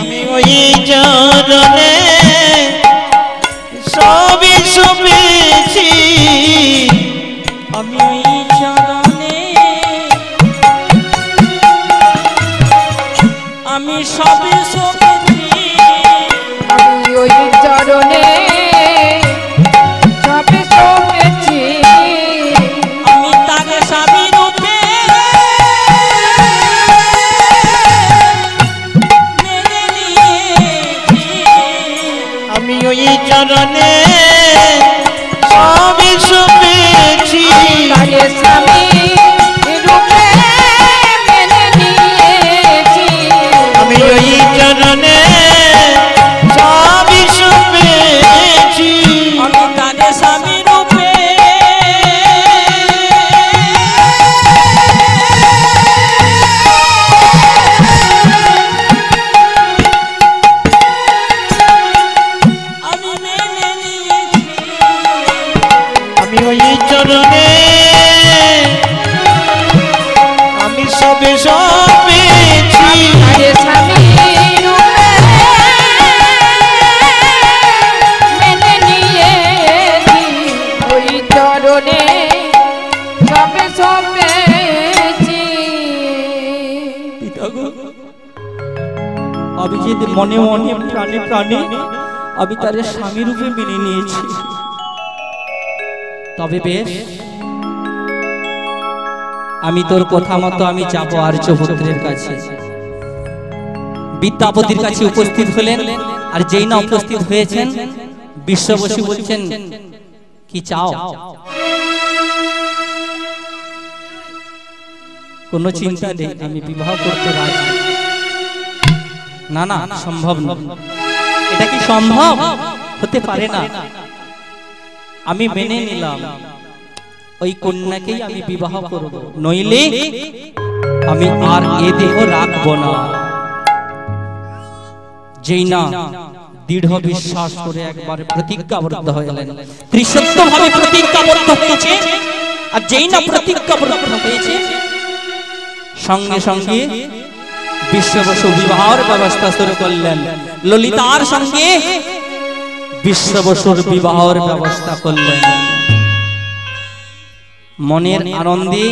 আমি ওই চরণে সবই সপেছি, আমি ওই চরণে আমি সবে সপেছি, আমি ওই চরণে সবে সপেছি, আমি তাকে স্বামী রূপে মেনে নিয়েছি, আমি ওই চরণে সবই সপেছি, তাকে স্বামী রূপে মেনে নিয়েছি, আমি ওই চরণে সবই সপেছি, আমি তাকে স্বামী রূপে আমি মেনে নিয়েছি, আমি ওই চরণে আমি সবে সপেছি, তাকে স্বামী রূপে মেনে নিয়েছি, ওই চরণে সবে সপেছি। পিতা গো, আমি যদি মনে মনে প্রাণে প্রাণে আমি তার স্বামী রূপে মেনে নিয়েছি, তবে বেশ, আমি তোর কথা মতো আমি যাব আর্যপুত্রের কাছে। বিদ্যাপতির কাছে উপস্থিত হলেন, আর যেই না উপস্থিত হয়েছেন, বিশ্ব বসু বলছেন, কি চাও? কোনো চিন্তা নেই, আমি বিবাহ করতে রাজি। না না, সম্ভব না। এটা কি সম্ভব? হতে পারে না। আমি মেনে নিলাম, ওই কন্যাকেই আমি বিবাহ করব, নইলে আমি আর এ দেহ রাখব না। যেই না দৃঢ় বিশ্বাস করে একবার প্রতিজ্ঞাবদ্ধ হলেন, ত্রিসত্য ভাবে প্রতিজ্ঞাবদ্ধ হয়েছে। আর যেই না প্রতিজ্ঞাবদ্ধ হয়েছে, সঙ্গে সঙ্গে বিশ্ব বসু বিবাহের ব্যবস্থা শুরু করলেন। ললিতার সঙ্গে বিশ্ব বসুর বিবাহের ব্যবস্থা করলেন। মনের আনন্দে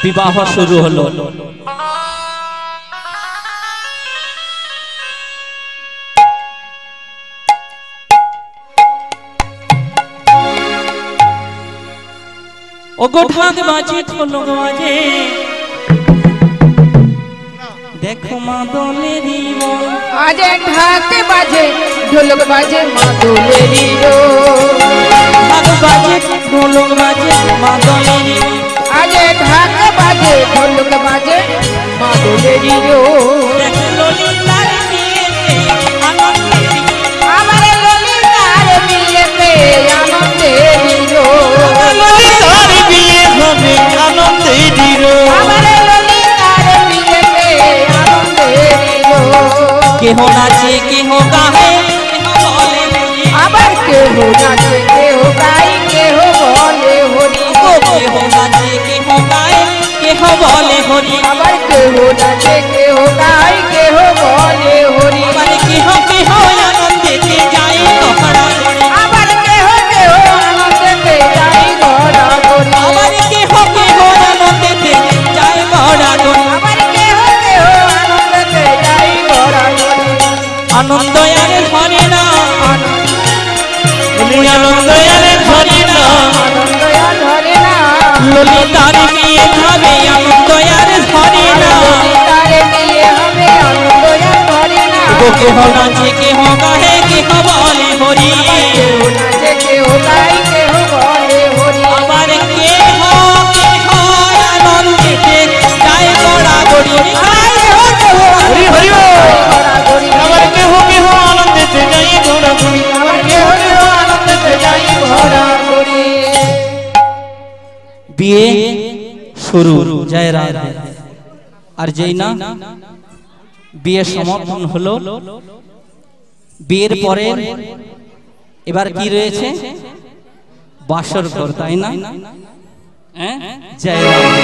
বিবাহ শুরু হলো। ওগো ঢাক বাজে ঢোলক বাজে, দেখো মা দোলেরি মন। আজ ঢাক বাজে ঢোলক বাজে মা দোলেরি ঢাক বাজে ঢোলক বাজে মা দোলেরি মন। আজ ঢাক বাজে ঢোলক বাজে মা দোলেরি দেখো ললিতার বিয়েতে আনন্দের, আমার ললিতার বিয়েতে আনন্দেরি ললিতার বিয়ে হবে আনন্দের আমার ললিতার বিয়েতে আনন্দেরি কেহ নাচে কেহ গাহে কেহ বলে হরি। আবার কেহ নাচে কেহ গাই কেহ বলে হরি কেহ নাচে কেহ গায় কেহ বলে হরি। আবার কেহ নাচে কেহ গাই কেহ বলে হরি আবার কেহ কেহ আনন্দেতে যায় তহরা করে। আবার কেহ কেহ আনন্দেতে যাই ঘোড়া ঘুরি আবার কেহ কেহ আনন্দেতে যায় গড়া গড়ি। আবার কেহ কেহ আনন্দেতে যাই ঘোড়া ঘুরি আনন্দ আরে ধরে না, আনন্দ আরে ধরে না, আনন্দ আর ধরে না ললিতার বিয়ে হবে আনন্দ আরে ধরে না। ললিতার বিয়ে হবে আনন্দ আর ধরে না ও কেহ নাচে কেহ গাহে কেহ বলে হরি। কেহ নাচে কেহ গাই কেহ বলে হরি আবার কেহ কেহ আনন্দেতে যায় গড়া গড়ি। হরি হরি ঘোড়া ঘুরি আবার কেহ কেহ আনন্দেতে যাই ঘোরাঘুরি। আবার কেহ কেহ আনন্দেতে যাই ঘোড়া ঘুরি বিয়ে শুরু, জয় রাধে। আর যেই না বিয়ে সমাপন হলো, বিয়ের পরে এবার কি রয়েছে? বাসর ঘর, তাই না? হ্যাঁ? জয় রাধে।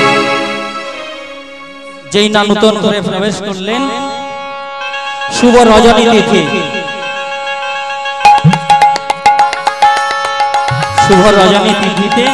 যেই না নতুন করে প্রবেশ করলেন শুভ রজনী তিথি, শুভ রজনী তিথিতে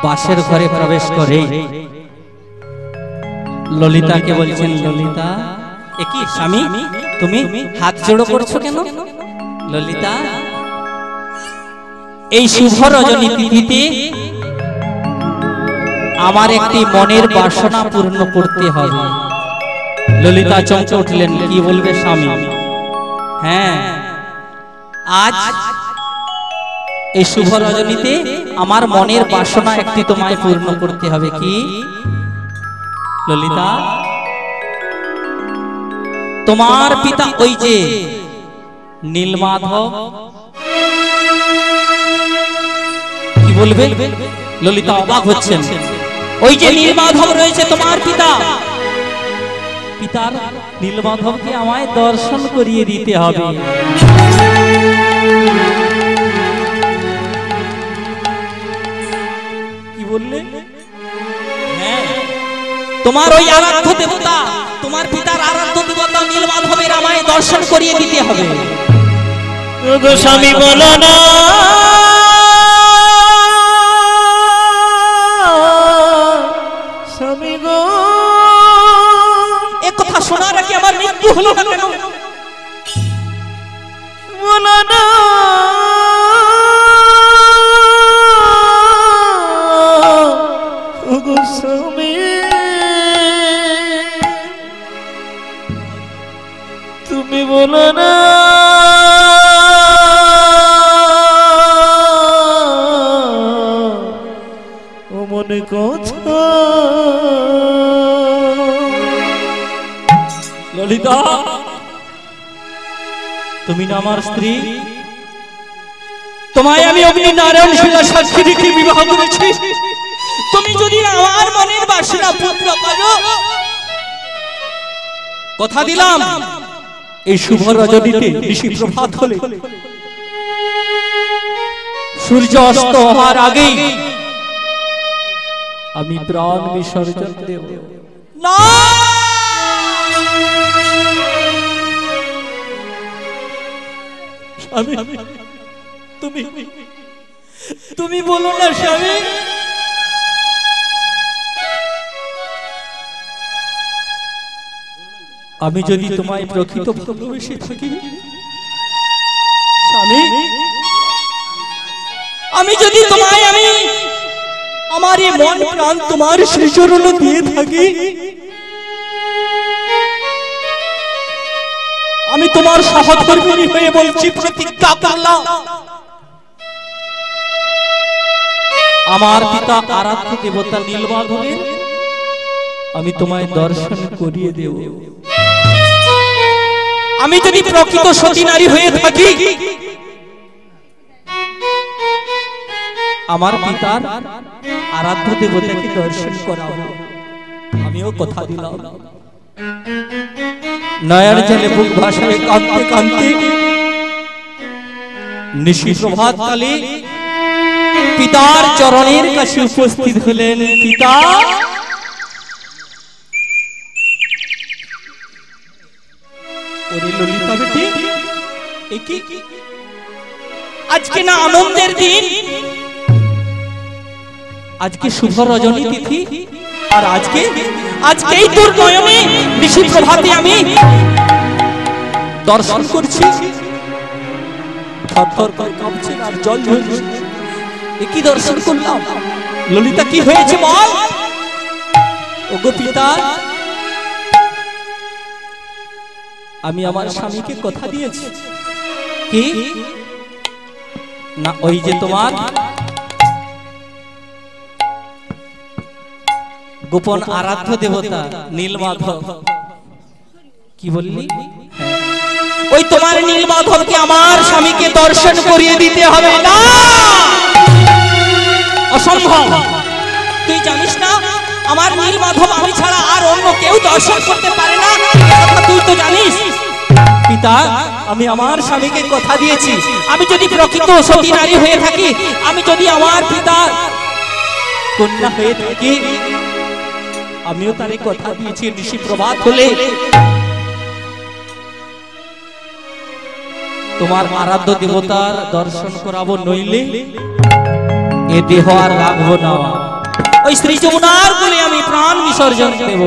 বাসের ঘরে প্রবেশ করে ললিতাকে বলছেন, ললিতা একই স্বামী তুমি হাত জোড়ো করছো কেন? ললিতা এই শুভ রজনী তিথিতে আমার একটি মনের বাসনা পূর্ণ করতে হবে। ললিতা চমকে উঠলেন, কি বলবে স্বামী? হ্যাঁ, আজ এই শুভ রজনীতে আমার মনের বাসনা একটি তোমায় পূর্ণ করতে হবে। কি ললিতা? তোমার পিতা ওই যে নীলমাধব, কি বলবে? ললিতা অবাক হচ্ছেন। ওই যে নীলমাধব রয়েছে তোমার পিতা, পিতার নীলমাধবকে আমায় দর্শন করিয়ে দিতে হবে। কি বললে? হ্যাঁ, তোমার ওই আরাধ্য দেবতা, তোমার পিতার আরাধ্য দেবতা নীলমাধবের আমায় দর্শন করিয়ে দিতে হবে। গো স্বামী বলো না, স্বামী গো এ কথা শোনার আগে আমার মৃত্যু হলো না কেন? বলো না ললিতা, তুমি না আমার স্ত্রী? তোমায় আমি অগ্নি নারায়ণ শিলা সাক্ষী রেখে বিবাহ করেছি। তুমি যদি আমার মনের বাসনা পূর্ণ করো, কথা দিলাম এই শুভ রজনীতে ঋষি প্রভাত হলে, সূর্য অস্ত হওয়ার আগেই আমি প্রাণ বিসর্জন দেব। না, স্বামী, তুমি বলো না স্বামী। আমি যদি তোমায় প্রকৃত ভালোবেসে থাকি স্বামী, আমি যদি তোমায় আমার এই মন প্রাণ তোমার শ্রীচরণে দিয়ে থাকি, আমি তোমার সহধর্মিণী হয়ে বলছি, প্রতিজ্ঞা করলাম, আমার পিতা আরাধ্য দেবতা নীলমাধবের আমি তোমায় দর্শন করিয়ে দেব। আমি যদি প্রকৃত সতী নারী হয়ে থাকি, আমার পিতার আরাধ্য দেবতাকে দর্শন করাবো। আমিও কথা দিলাম। নয়ন জলে বুক ভাষায় কাঁদতে কাঁদতে নিশি প্রভাত কালে পিতার চরণের কাছে উপস্থিত হলেন। পিতা, ওরে ললিতা বেটি, আজকে না আনন্দের দিন, আজকে শুভ রজনী তিথি, আর আজকেই তোর নয়নে নিশি প্রভাতে আমি দর্শন করছি। থরথর করে কাঁপছেন আর জল ঝরছে। কি দর্শন করলাম? ললিতা, কি হয়েছে বল? ওগো পিতা, আমি আমার স্বামীকে কথা দিয়েছি। কি না, ওই যে তোমার গোপন আরাধ্য দেবতা নীলমাধব। কি বললি? ওই তোমার নীলমাধবকে আমার স্বামীকে দর্শন করিয়ে দিতে হবে। না, অসম্ভব। তুই জানিস না আমার নীলমাধব আমি ছাড়া আর অন্য কেউ দর্শন করতে পারে না, তুই তো জানিস। পিতা, আমি আমার স্বামীকে কথা দিয়েছি, আমি যদি প্রকৃত সতী নারী হয়ে থাকি, আমি যদি আমার পিতার কন্যা হয়ে থাকি, আমিও তারে কথা দিয়েছি, নিশি প্রভাত হলে তোমার আরাধ্য দেবতার দর্শন করাবো, নইলে এ দেহ আর রাখবো না। ওই শ্রী যমুনার কোলে আমি প্রাণ বিসর্জন দেব।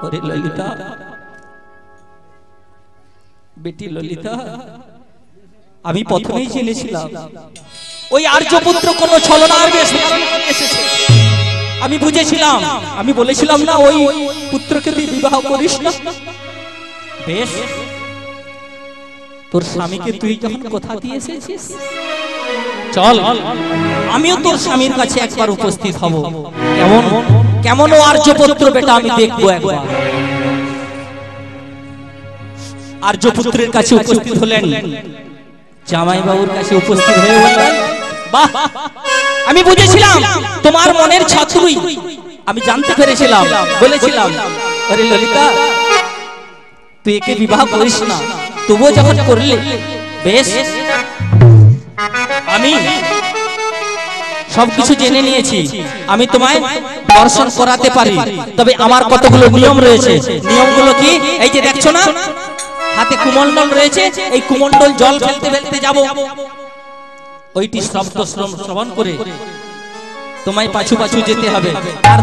ওরে ললিতা বেটি, ললিতা, আমি প্রথমেই জেনেছিলাম ওই আর্যপুত্র কোন ছলনার বেশ এসেছে। আমি বুঝেছিলাম, আমি বলেছিলাম না ওই পুত্রকে তুই বিবাহ করিস না। বেশ, তোর স্বামীকে তুই যখন কথা দিয়ে এসেছিস, চল আমিও তোর স্বামীর কাছে একবার উপস্থিত হব। কেমন ও আর্যপুত্র বেটা আমি দেখবো একবার। আর্যপুত্রের কাছে উপস্থিত হলেন, জামাই বাবুর কাছে উপস্থিত হয়ে বললেন, বাহ, আমি বুঝেছিলাম তোমার মনের ছাত্রী, আমি জানতে পেরেছিলাম। বলেছিলাম, আরে ললিতা, তুই একে বিবাহ করিস না, তবুও যখন করলি, বেশ, আমি সবকিছু জেনে নিয়েছি, আমি তোমায় দর্শন করাতে পারি। তবে আমার কতগুলো নিয়ম রয়েছে। নিয়মগুলো কি? এই যে দেখছো না হাতে কুমণ্ডল রয়েছে, এই কুমণ্ডল জল ফেলতে ফেলতে যাব, ওইটি শব্দ শ্রবণ করে তোমায় পাছু পাছু যেতে হবে। আর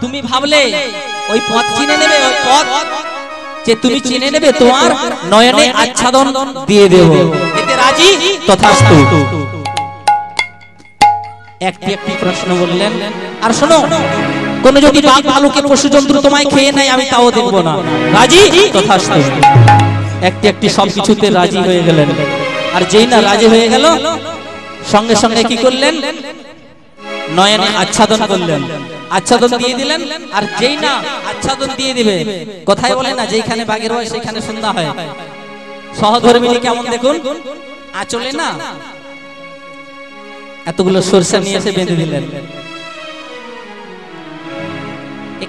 তুমি ভাবলে ওই পথ চিনে নেবে, ওই পথ যে তুমি চিনে নেবে, তোমার নয়নে আচ্ছাদন দিয়ে দেব। এতে রাজি? তথাস্তু। একটি প্রশ্ন বললেন, আর শোনো, কোন যদি বাঘ ভালুকে পশু জন্তু তোমায় খেয়ে নেয়, আমি তাও দেখব না। রাজি? তথাস্তু। একটি সবকিছুতে রাজি হয়ে গেলেন। আর যেই না রাজি হয়ে গেল, সঙ্গে সঙ্গে কি করলেন? নয়নে আচ্ছাদন করলেন। আচ্ছাদন দিয়ে দিলেন। আর যেই না আচ্ছাদন দিয়ে দিবে, কথায় বলে না যেখানে বাঘের হয় সেখানে সন্ধ্যা হয়। সহধর্মিনী কেমন দেখুন, আঁচলে না এতগুলো সরষা নিয়ে এসে বেঁধে দিলেন।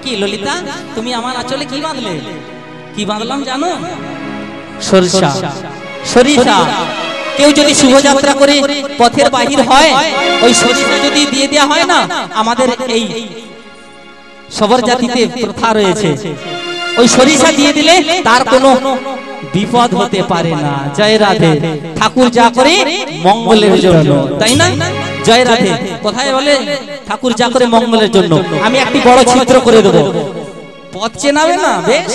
কি ললিতা, তুমি আমার আঁচলে কি বাঁধলে? কি বাঁধলাম জানো? সরষা, সরিষা। কেউ যদি শুভযাত্রা করে পথের বাহির হয়, ওই সরিষা যদি দিয়ে দেওয়া হয় না, আমাদের এই সবর জাতিতে প্রথা রয়েছে, ওই সরিষা দিয়ে দিলে তার কোনো বিপদ হতে পারে না। জয় রাধে। ঠাকুর যা করে মঙ্গলের জন্য, তাই না? জয় রাধে। কোথায় বলে ঠাকুর যা করে মঙ্গলের জন্য। আমি একটি বড় ছিদ্র করে দেবো, পথ চেনাবে না বেশ,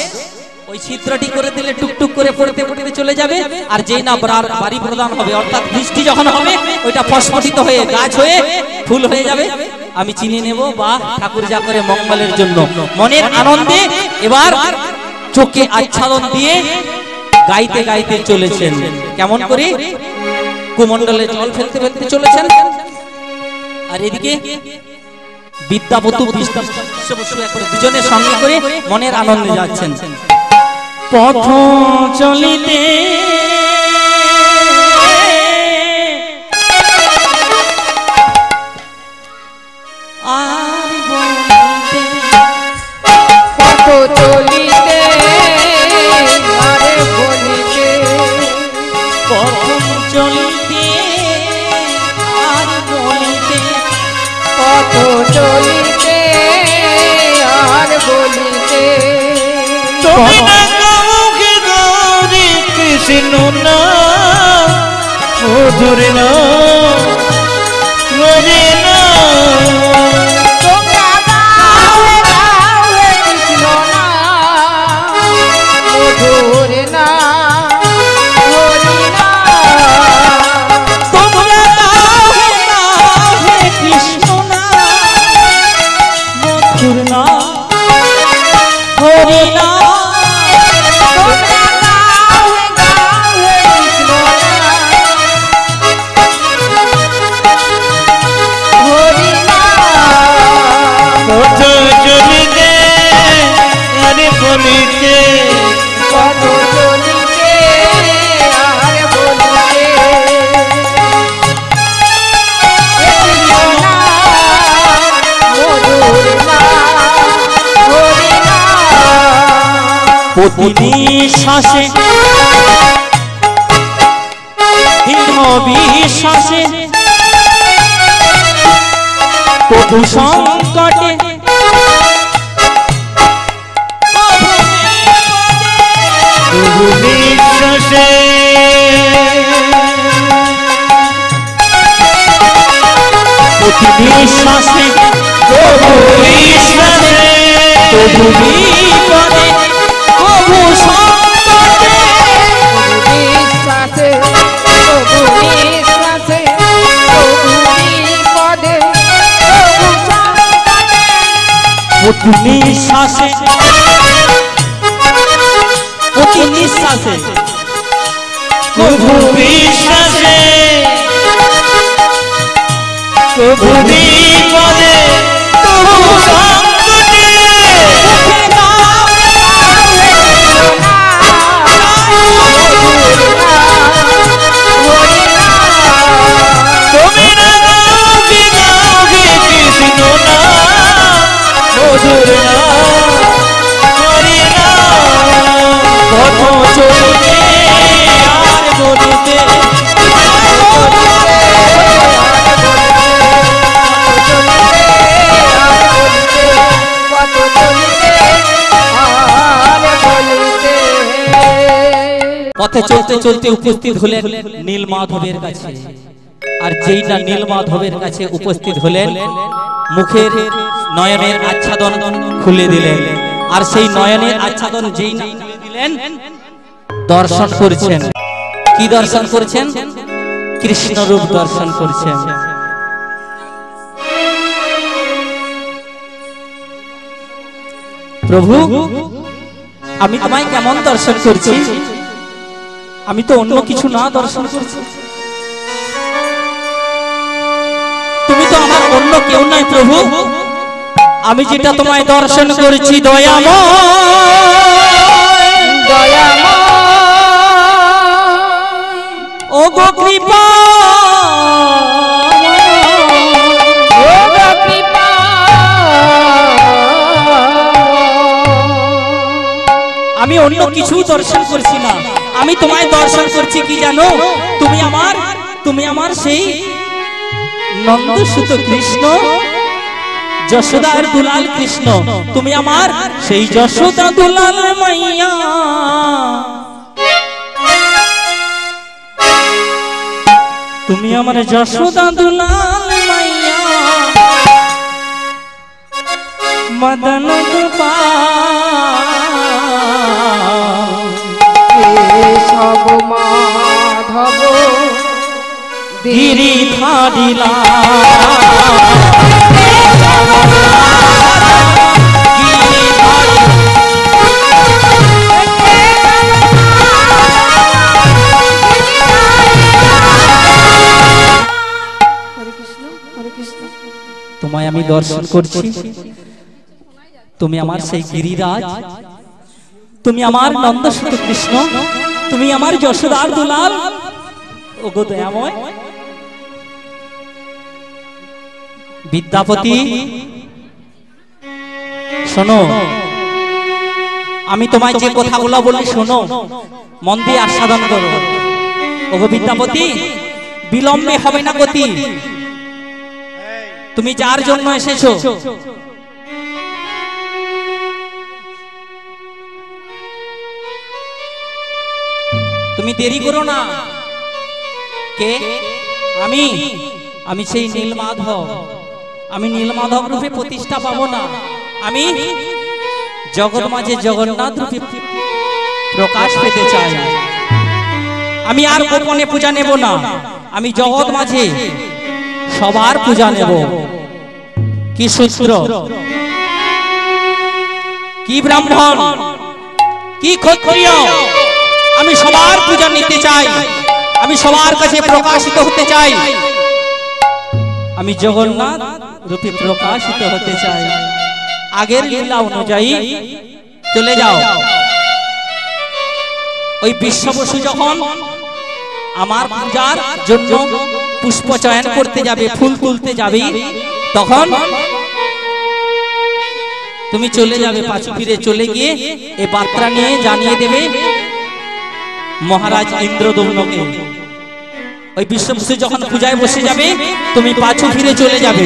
ওই ছিদ্রটি করে দিলে টুকটুক করে পড়তে পড়তে চলে যাবে। আর যেই না বাড়ি প্রদান হবে, অর্থাৎ বৃষ্টি যখন হবে, ওইটা ফসফটিত হয়ে গাছ হয়ে ফুল হয়ে যাবে। আমি চিনে নেব, বা ঠাকুর যা করে মঙ্গলের জন্য। মনের আনন্দে এবার চোখে আচ্ছাদন দিয়ে গাইতে গাইতে চলেছেন। কেমন করে? কুমণ্ডলে জল ফেলতে ফেলতে চলেছেন। আর এদিকে বিদ্যাপতু দুজনের সঙ্গে করে মনের আনন্দে যাচ্ছেন। পথ চলিতে আর বলিতে, পথ চলিতে আরে বলিতে, পথ চলিতে আর বলিতে, পথ চলিতে আর বলিতে। তুমি না কাউকে গৌরী কৃষ্ণ না মধুর না মরে না। তোমরা গাও গাও কৃষ্ণ না মধুর না হরি না। তোমরা গাও হে কৃষ্ণ না মধুর না হরি না। তোমরা গাও কৃষ্ণ না হরি না। পথ চলিতে আরে বলিতে, পথ চলিতে আর বলিতে। কৃষ্ণ না মধুর না হরি না। প্রতিনিঃশ্বাসে দীর্ঘ বিশ্বাসে প্রভু সংকটে প্রভু বিশ্বাসে প্রতিনিঃশ্বাসে প্রভু বিশ্বাসে প্রভু বিপদে প্রভু সংকটে বিশ্বাসে প্রভু বিশ্বাসে প্রভু বিপদে প্রভু সংকটে। প্রতি নিঃশ্বাসে প্রতি নিঃশ্বাসে প্রভু বিশ্বাসে প্রভু বিপদে প্রভু সংকটে। তুমি না গাওগে গাওগে কৃষ্ণ না মধুর না হরি না। পথ চলিতে আর বলিতে পথে চলতে চলতে উপস্থিত হলেন নীলমাধবের কাছে। আর যেই না নীলমাধবের কাছে উপস্থিত হলেন, মুখের নয়নের আচ্ছাদন খুলে দিলেন। আর সেই নয়নের আচ্ছাদন যেই না খুলে দিলেন, দর্শন করছেন। কি দর্শন করছেন? কৃষ্ণ রূপ দর্শন করছেন। প্রভু, আমি তোমায় কেমন দর্শন করছি? আমি তো অন্য কিছু না দর্শন করছি। তুমি তো আমার অন্য কেউ নাই প্রভু। আমি যেটা তোমায় দর্শন করেছি দয়াময় দয়াময় ও গো কৃপা ও গো কৃপা আমি অন্য কিছু দর্শন করছি না, আমি তোমায় দর্শন করছি কি জানো? তুমি আমার সেই নন্দসুত কৃষ্ণ, যশোদার দুলাল কৃষ্ণ, তুমি আমার সেই যশোদা দুলাল মাইয়া। তুমি আমার যশোদা দুলাল মাইয়া, মদন গোপাল সব মাধব গিরি ধারিলা তোমায় আমি দর্শন করছি, তুমি আমার সেই গিরিরাজ, তুমি আমার নন্দসুত কৃষ্ণ, তুমি আমার যশোদার দুলাল। ওগো দয়াময় বিদ্যাপতি, শোনো, আমি তোমায় যে কথাগুলো বলি শোনো, মন দিয়ে আস্বাদন করো। ওগো বিদ্যাপতি, বিলম্বে হবে না গতি। তুমি যার জন্য এসেছো তুমি দেরি করো না। কে? আমি সেই নীলমাধব। আমি নীলমাধব রূপে প্রতিষ্ঠা পাবো না, আমি জগৎ মাঝে জগন্নাথ রূপে প্রকাশ পেতে চাই। আমি আর গোপনে পূজা নেব না, আমি জগৎ মাঝে সবার পূজা নেব। কি শূদ্র, কি ব্রাহ্মণ, কি ক্ষত্রিয়, আমি সবার পূজা নিতে চাই, আমি সবার কাছে প্রকাশিত হতে চাই, আমি জগন্নাথ রূপে প্রকাশিত হতে চাই। আগের লীলা অনুযায়ী চলে যাও। ওই বিশ্ববসু যখন আমার পূজার জন্য পুষ্প চয়ন করতে যাবে, ফুল তুলতে যাবে, তখন তুমি চলে যাবে, পাছু ফিরে চলে গিয়ে এই বার্তা নিয়ে জানিয়ে দেবে মহারাজ ইন্দ্রদম্নকে। ওই বিশ্ববসু যখন পূজায় বসে যাবে, তুমি পাছু ফিরে চলে যাবে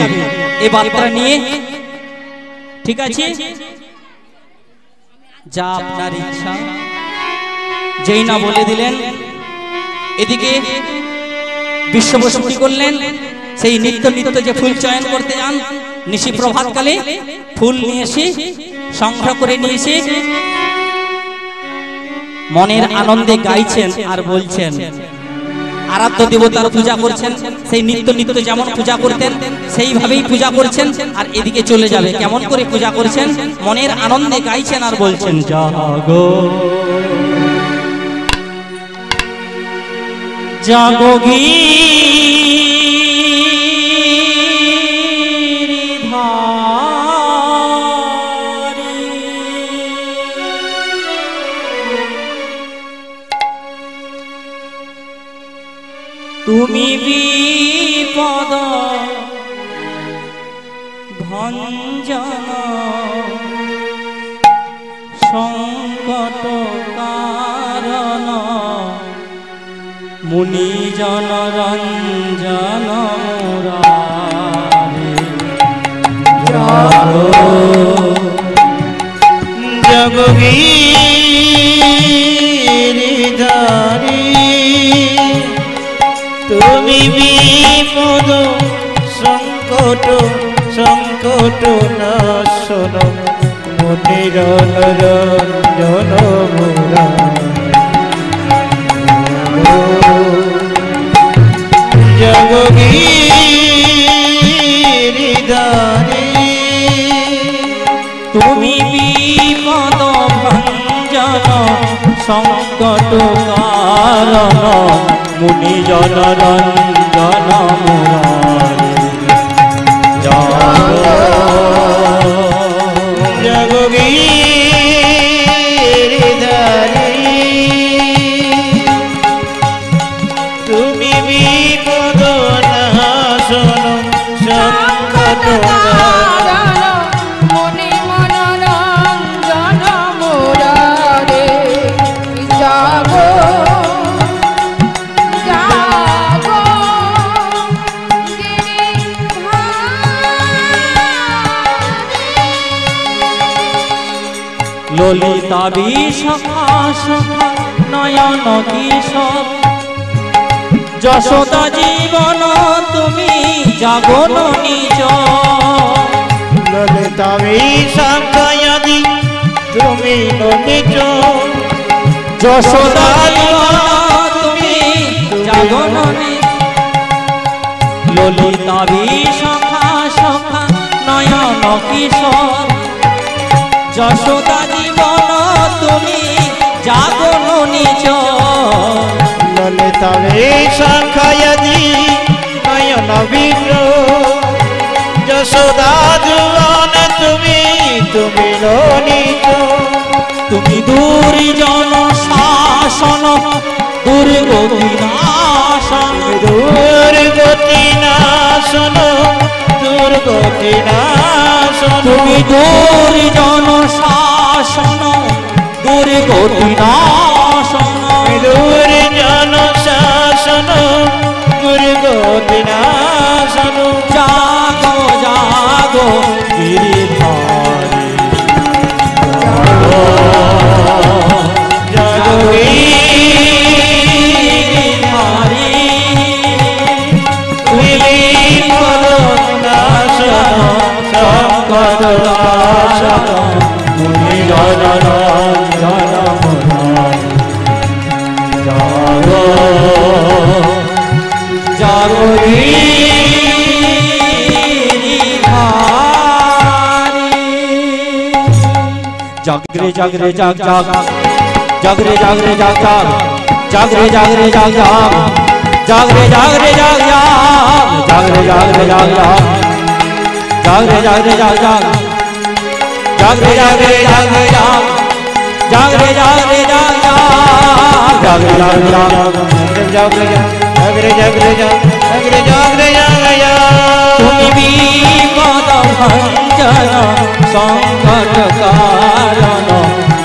এই বার্তা নিয়ে। ঠিক আছে? যা আপনার ইচ্ছা। যেই না বলে দিলেন, এদিকে বিশ্ববসু কি করলেন? সেই নিত্য নিত্য যে ফুল চয়ন করতে যান, নিশি প্রভাতকালে ফুল নিয়ে এসে সংগ্রহ করে নিয়ে এসে মনের আনন্দে গাইছেন আর বলছেন, আরাধ্য দেবতার পূজা করছেন। সেই নিত্য নিত্য যেমন পূজা করতেন সেইভাবেই পূজা করছেন। আর এদিকে চলে যাবে, কেমন করে পূজা করছেন? মনের আনন্দে গাইছেন আর বলছেন, জাগো জাগো গিরিধারী, তুমি বিপদ ভঞ্জন সংকট কারণ, মুনিজন রঞ্জন মুরারে। জগগিরিধারী, তুমি বিপদ সংকট সংকট নাশন, মুনিজন রঞ্জন মুরারে। জগগিরিধারী, তুমি বিপদ ভঞ্জন সংকট কারণ, মুনিজন রঞ্জন মুরারে। জাগো মনে মনোরঞ্জন মুরারে জাগো জাগো ললিতা বিশাখা সখা নয়ন কিশোর যশোদা জীবন তুমি জাগন নিজ ললিতা বিশাখায়াদি তুমি নিজ যশোদা জীবন তুমি জাগন নিজ ললিতা বিশাখা সখা নয়ন কিশোর যশোদা জীবন তুমি জাগন নিজ ললিতা বিশাখায়াদি নয়ন বিগ্র যশোদা জীবন তুমি নিজ তুমি দুর্জন শাসন দুর্গতি নাশন দুর্গতি নাশন দুর্গতি নাশন তুমি দুর্জন শাসন দুর্গতি নাশন দুর্জন শাসন দুর্গতি নাশন জাগো জাগো গিরিধারী জাগো গিরিধারী সংকট নাশন মুনি জনন জাগো জাগো জাগরে জাগরে জাগ জাগ জাগরে জাগরে জাগ জাগ জাগরে জাগরে জাগ জাগ জাগরে জাগরে জাগ জাগ জাগরে জাগরে জাগ জাগ জাগরে জাগরে জাগ জাগ জাগরে জাগরে জাগ জাগ জাগরে জাগরে জাগ জাগ জাগরে জাগরে জাগ জাগরে জাগরে জাগরে জাগরে জাগরে তুমি বিপদ ভঞ্জন সংকট কারণ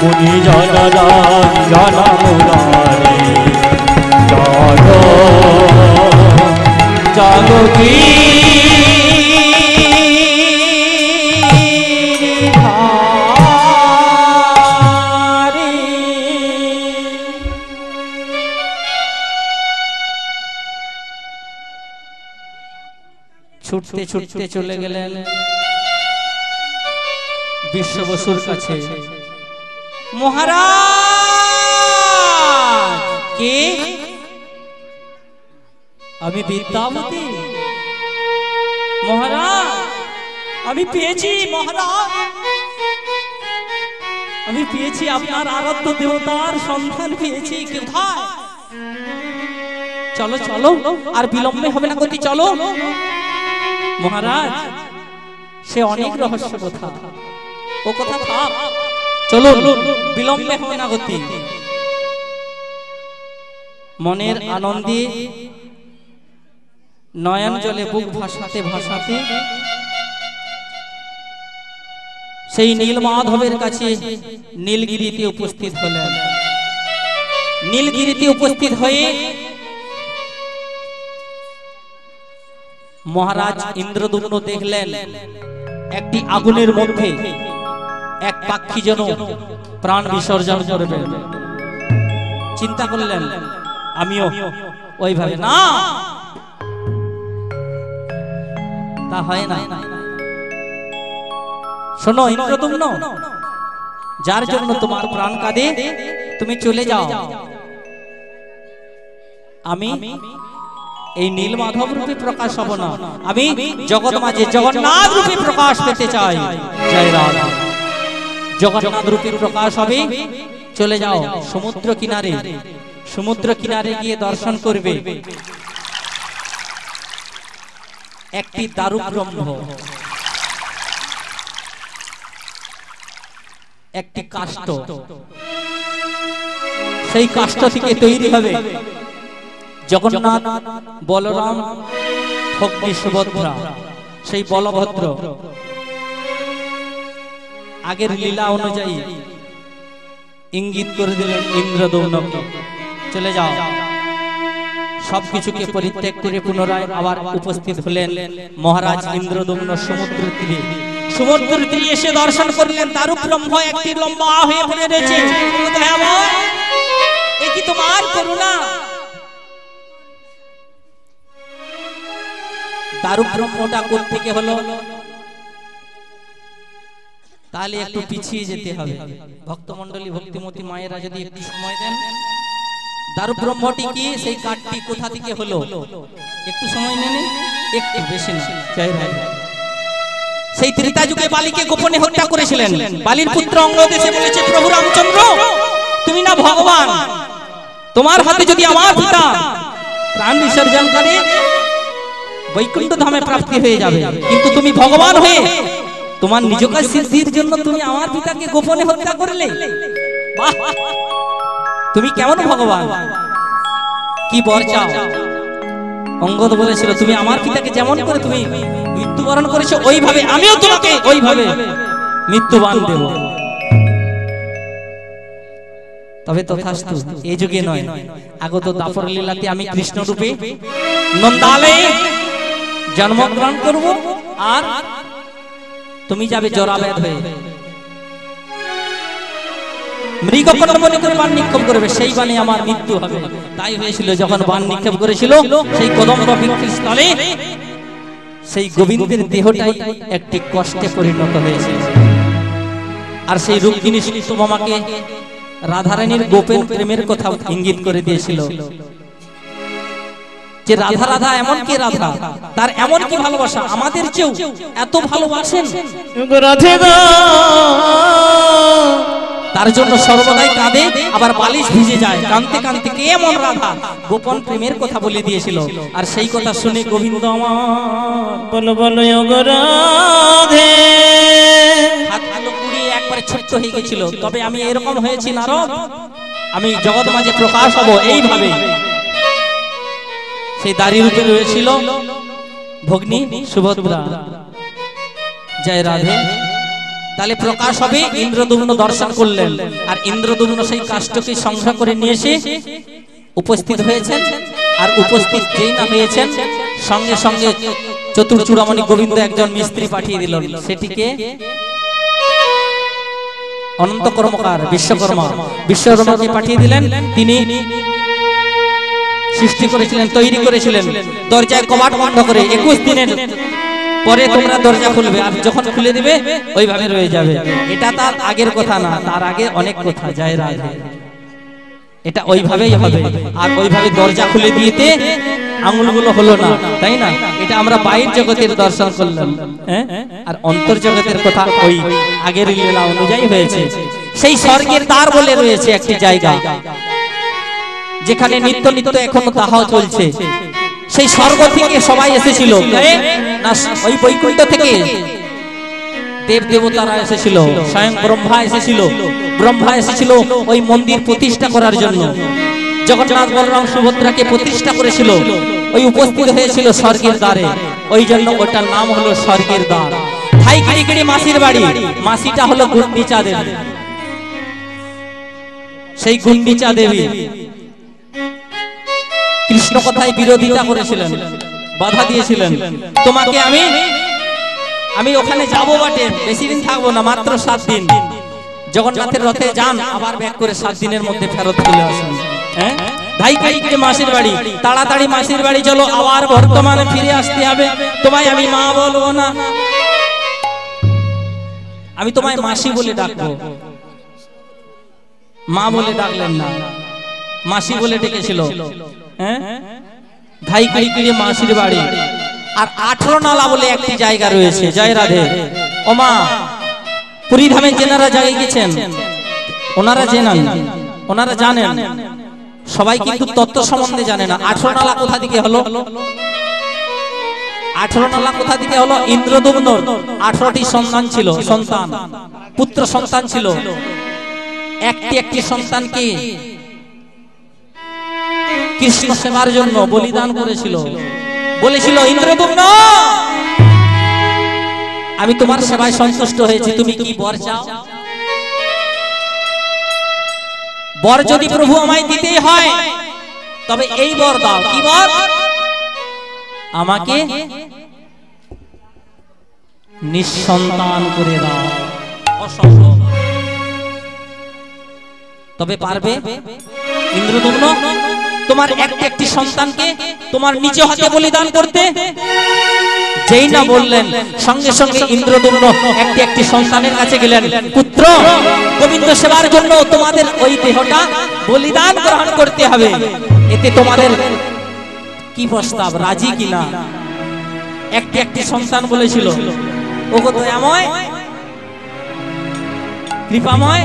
মুনি জনন জন মুরারি জাগো জাগো গিরিধারী। ছুটতে ছুটতে চলে গেলেন বিশ্ব বসুর কাছে। মহারাজ কে? আমি বিদ্যাপতি। মহারাজ আমি পেয়েছি, মহারাজ আমি পেয়েছি, আপনার আরাধ্য দেবতার সন্ধান পেয়েছি। কোথায়? চলো চলো, আর বিলম্বে হবে না গতি, চলো। মহারাজ সে অনেক রহস্য কথা, ও কথা থাক, চলো বিলম্বে হবে না গতি। মনের আনন্দে নয়ন জলে বুক ভাসাতে ভাসাতে সেই নীলমাধবের কাছে নীলগিরিতে উপস্থিত হলেন। নীলগিরিতে উপস্থিত হয়ে মহারাজ ইন্দ্রদুম্ন দেখলেন একটি আগুনের মধ্যে এক পাখি যেন প্রাণ বিসর্জন করবে। চিন্তা করলেন আমিও ওইভাবে, না তা হয় না। শোনো ইন্দ্রদুম্ন, যার জন্য তোমার প্রাণ কাঁদে তুমি চলে যাও। আমি এই নীলমাধব রূপে প্রকাশ হব না, আমি জগৎ মাঝে জগন্নাথ রূপে প্রকাশ পেতে চাই। জয় রাম। জগন্নাথ রূপে প্রকাশ হবে, চলে যাও সমুদ্র কিনারে। সমুদ্র কিনারে গিয়ে দর্শন করবে একটি দারু ব্রহ্ম, একটি কাষ্ঠ। সেই কাষ্ঠ থেকে তৈরি হবে জগন্নাথ, বলরাম, ভগ্নী সুভদ্রা সেই বলভদ্র আগের লীলা অনুযায়ী ইঙ্গিত করে দিলেন ইন্দ্রদৌম্নকে, চলে যাও। সবকিছুকে পরিত্যাগ করে পুনরায় আবার উপস্থিত হলেন মহারাজ ইন্দ্রদৌম্ন সমুদ্র তীরে। সমুদ্র তীরে এসে দর্শন করলেন দারুব্রহ্ম একটি লম্বা হয়ে পড়ে রয়েছে। এ কি তোমার করুণা? দারুব্রহ্মটা কোত্থেকে হলো? তাহলে একটু পিছিয়ে যেতে হবে। ভক্তমণ্ডলী, ভক্তিমতী মায়েরা যদি একটু সময় দেন, দারুব্রহ্মটি কি, সেই কাঠটি কোথা থেকে হলো একটু সময় নেন, একটু বেশি না। সেই ত্রেতা যুগে বালিকে গোপনে হত্যা করেছিলেন। বালির পুত্র অঙ্গদ এসে বলেছে, প্রভু রামচন্দ্র তুমি না ভগবান, তোমার হাতে যদি আমার পিতা প্রাণ বিসর্জন করে বৈকুণ্ঠ ধামে প্রাপ্তি হয়ে যাবে, কিন্তু তুমি ভগবান হয়ে তোমার নিজ কাজ সিদ্ধির জন্য তুমি আমার পিতাকে গোপনে হত্যা করলে। বাহ, তুমি কেমন ভগবান, কি বর চাও? অঙ্গদ বলেছিল, তুমি আমার পিতাকে যেমন করে তুমি মৃত্যুবরণ করেছো, ওইভাবে আমিও তোমাকে ওইভাবে মৃত্যুবান দেব। তবে তথাস্তু, এই যুগে নয়, আগত দাপর লীলাতে আমি কৃষ্ণ রূপে নন্দালয়ে জন্মগ্রহণ করব, আর তুমি যাবে জরাবেদ হয়ে মৃগকণ্ঠ মনে করে বাণ নিক্ষেপ করবে, সেই বাণে আমার মৃত্যু হবে। তাই হয়েছিল, যখন বাণ নিক্ষেপ করেছিল সেই কদম্ব বৃক্ষস্থলে, সেই গোবিন্দের দেহটাই একটি কষ্টে পরিণত হয়েছিল। আর সেই রুক্মিণী সত্যভামাকে রাধারানীর গোপন প্রেমের কথা ইঙ্গিত করে দিয়েছিল, যে রাধা রাধা এমন কি রাধা, তার এমন কি ভালোবাসা, আমাদের চেয়েও এত ভালোবাসেন, তার জন্য সর্বদাই কাঁদে, আবার বালিশ ভিজে যায়, কাঁদতে কাঁদতে কে এমন রাধা, গোপন প্রেমের কথা বলে দিয়েছিল। আর সেই কথা শুনে গোবিন্দ আমার বলো বলো রাধে হাতগুলো কুড়িয়ে একবারে ছোট্ট হয়ে গেছিল। তবে আমি এরকম হয়েছি নারদ, আমি জগৎ মাঝে প্রকাশ হব এইভাবে। সেই দাড়ি রূপে রয়েছিল ভগ্নী সুভদ্রা। জয় রাধে। তাহলে প্রকাশ হবে, ইন্দ্রদুম্ন দর্শন করলেন, আর ইন্দ্রদুম্ন সেই কাষ্ঠকে সংগ্রহ করে নিয়ে এসে উপস্থিত হয়েছেন। আর উপস্থিত যেই না হয়েছেন, সঙ্গে সঙ্গে চতুর্চূড়ামণি গোবিন্দ একজন মিস্ত্রি পাঠিয়ে দিলেন, সেটিকে অনন্ত কর্মকার বিশ্বকর্মাকে পাঠিয়ে দিলেন। তিনি সৃষ্টি করেছিলেন, তৈরি করেছিলেন, দরজায় কবাট বন্ধ করে 21 দিনের পরে তোমরা দরজা খুলবে, আর যখন খুলে দিবে ওইভাবে রয়ে যাবে। এটা তার আগের কথা না, তার আগে অনেক কথা। জয় রাধে। এটা ওইভাবেই হবে, আর ওইভাবে দরজা খুলে দিয়েতে আঙুলগুলো হলো না, তাই না? এটা আমরা বাইরের জগতের দর্শন করলাম, আর অন্তর জগতের কথা ওই আগের লীলা অনুযায়ী হয়েছে। সেই স্বর্গের দ্বার বলে রয়েছে একটি জায়গা, যেখানে নিত্য নিত্য এখনো তাহাও চলছে। সেই স্বর্গ থেকে সবাই এসেছিল না, ওই বৈকুণ্ঠ থেকে দেব দেবতারা এসেছিল, স্বয়ং ব্রহ্মা এসেছিল ওই মন্দির প্রতিষ্ঠা করার জন্য। জগন্নাথ বলরাম সুভদ্রাকে প্রতিষ্ঠা করেছিল, ওই উপস্থিত হয়েছিল স্বর্গের দ্বারে, ওই জন্য ওটার নাম হলো স্বর্গের দ্বার। ঠাই কিড়ি মাসির বাড়ি, মাসিটা হলো গুন্ডিচা দেবী। সেই গুন্ডিচা দেবী কৃষ্ণ কথায় বিরোধিতা করেছিলেন, বাধা দিয়েছিলেন, তোমাকে আমি ওখানে যাবো বটে, বেশি দিন থাকবো না, মাত্র 7 দিন। জগন্নাথের রথে যান, আবার ব্যাক করে 7 দিনের মধ্যে ফেরত চলে আসেন। ধাইকাইকে মাসির বাড়ি, তাড়াতাড়ি মাসির বাড়ি চলো, আবার বর্তমানে ফিরে আসতে হবে। তোমায় আমি মা বলবো না, আমি তোমায় মাসি বলে ডাকবো। মা বলে ডাকলেন না, মাসি বলে ডেকেছিল। ধাইকাইকে মাসির বাড়ি। আর 18 নালা বলে একটি জায়গা রয়েছে। জয় রাধে। ও মা, পুরী ধামে যেনারা জায়গায় গেছেন ওনারা জানেন, সবাই কিন্তু তত্ত্ব সম্বন্ধে জানে না। 18 নালা কোথা থেকে হলো? 18 নালা কোথা থেকে হলো? ইন্দ্রদুম্নর 18টি সন্তান পুত্র সন্তান ছিল। একটি সন্তানকে কৃষ্ণ সেবার জন্য বলিদান করেছিল। বলেছিল, ইন্দ্রদুম্ন আমি তোমার সেবায় সন্তুষ্ট হয়েছি, তুমি কি বর চাও? বর যদি প্রভু আমায় দিতেই হয় তবে এই বর দাও। কি বর? আমাকে নিঃসন্তান করে দাও। অসম্ভব। তবে পারবে ইন্দ্রদম্ন তোমার একটি সন্তানকে তোমার নিজ হাতে বলিদান করতে? যেই না বললেন সঙ্গে সঙ্গে ইন্দ্রদম্ন একটি সন্তানের কাছে গেলেন, পুত্র গোবিন্দ সেবার জন্য তোমাদের ওই দেহটা বলিদান গ্রহণ করতে হবে। এতে তোমাদের কি প্রস্তাব, রাজি কিনা? একটি সন্তান বলেছিল, ওগো দয়াময় কৃপাময়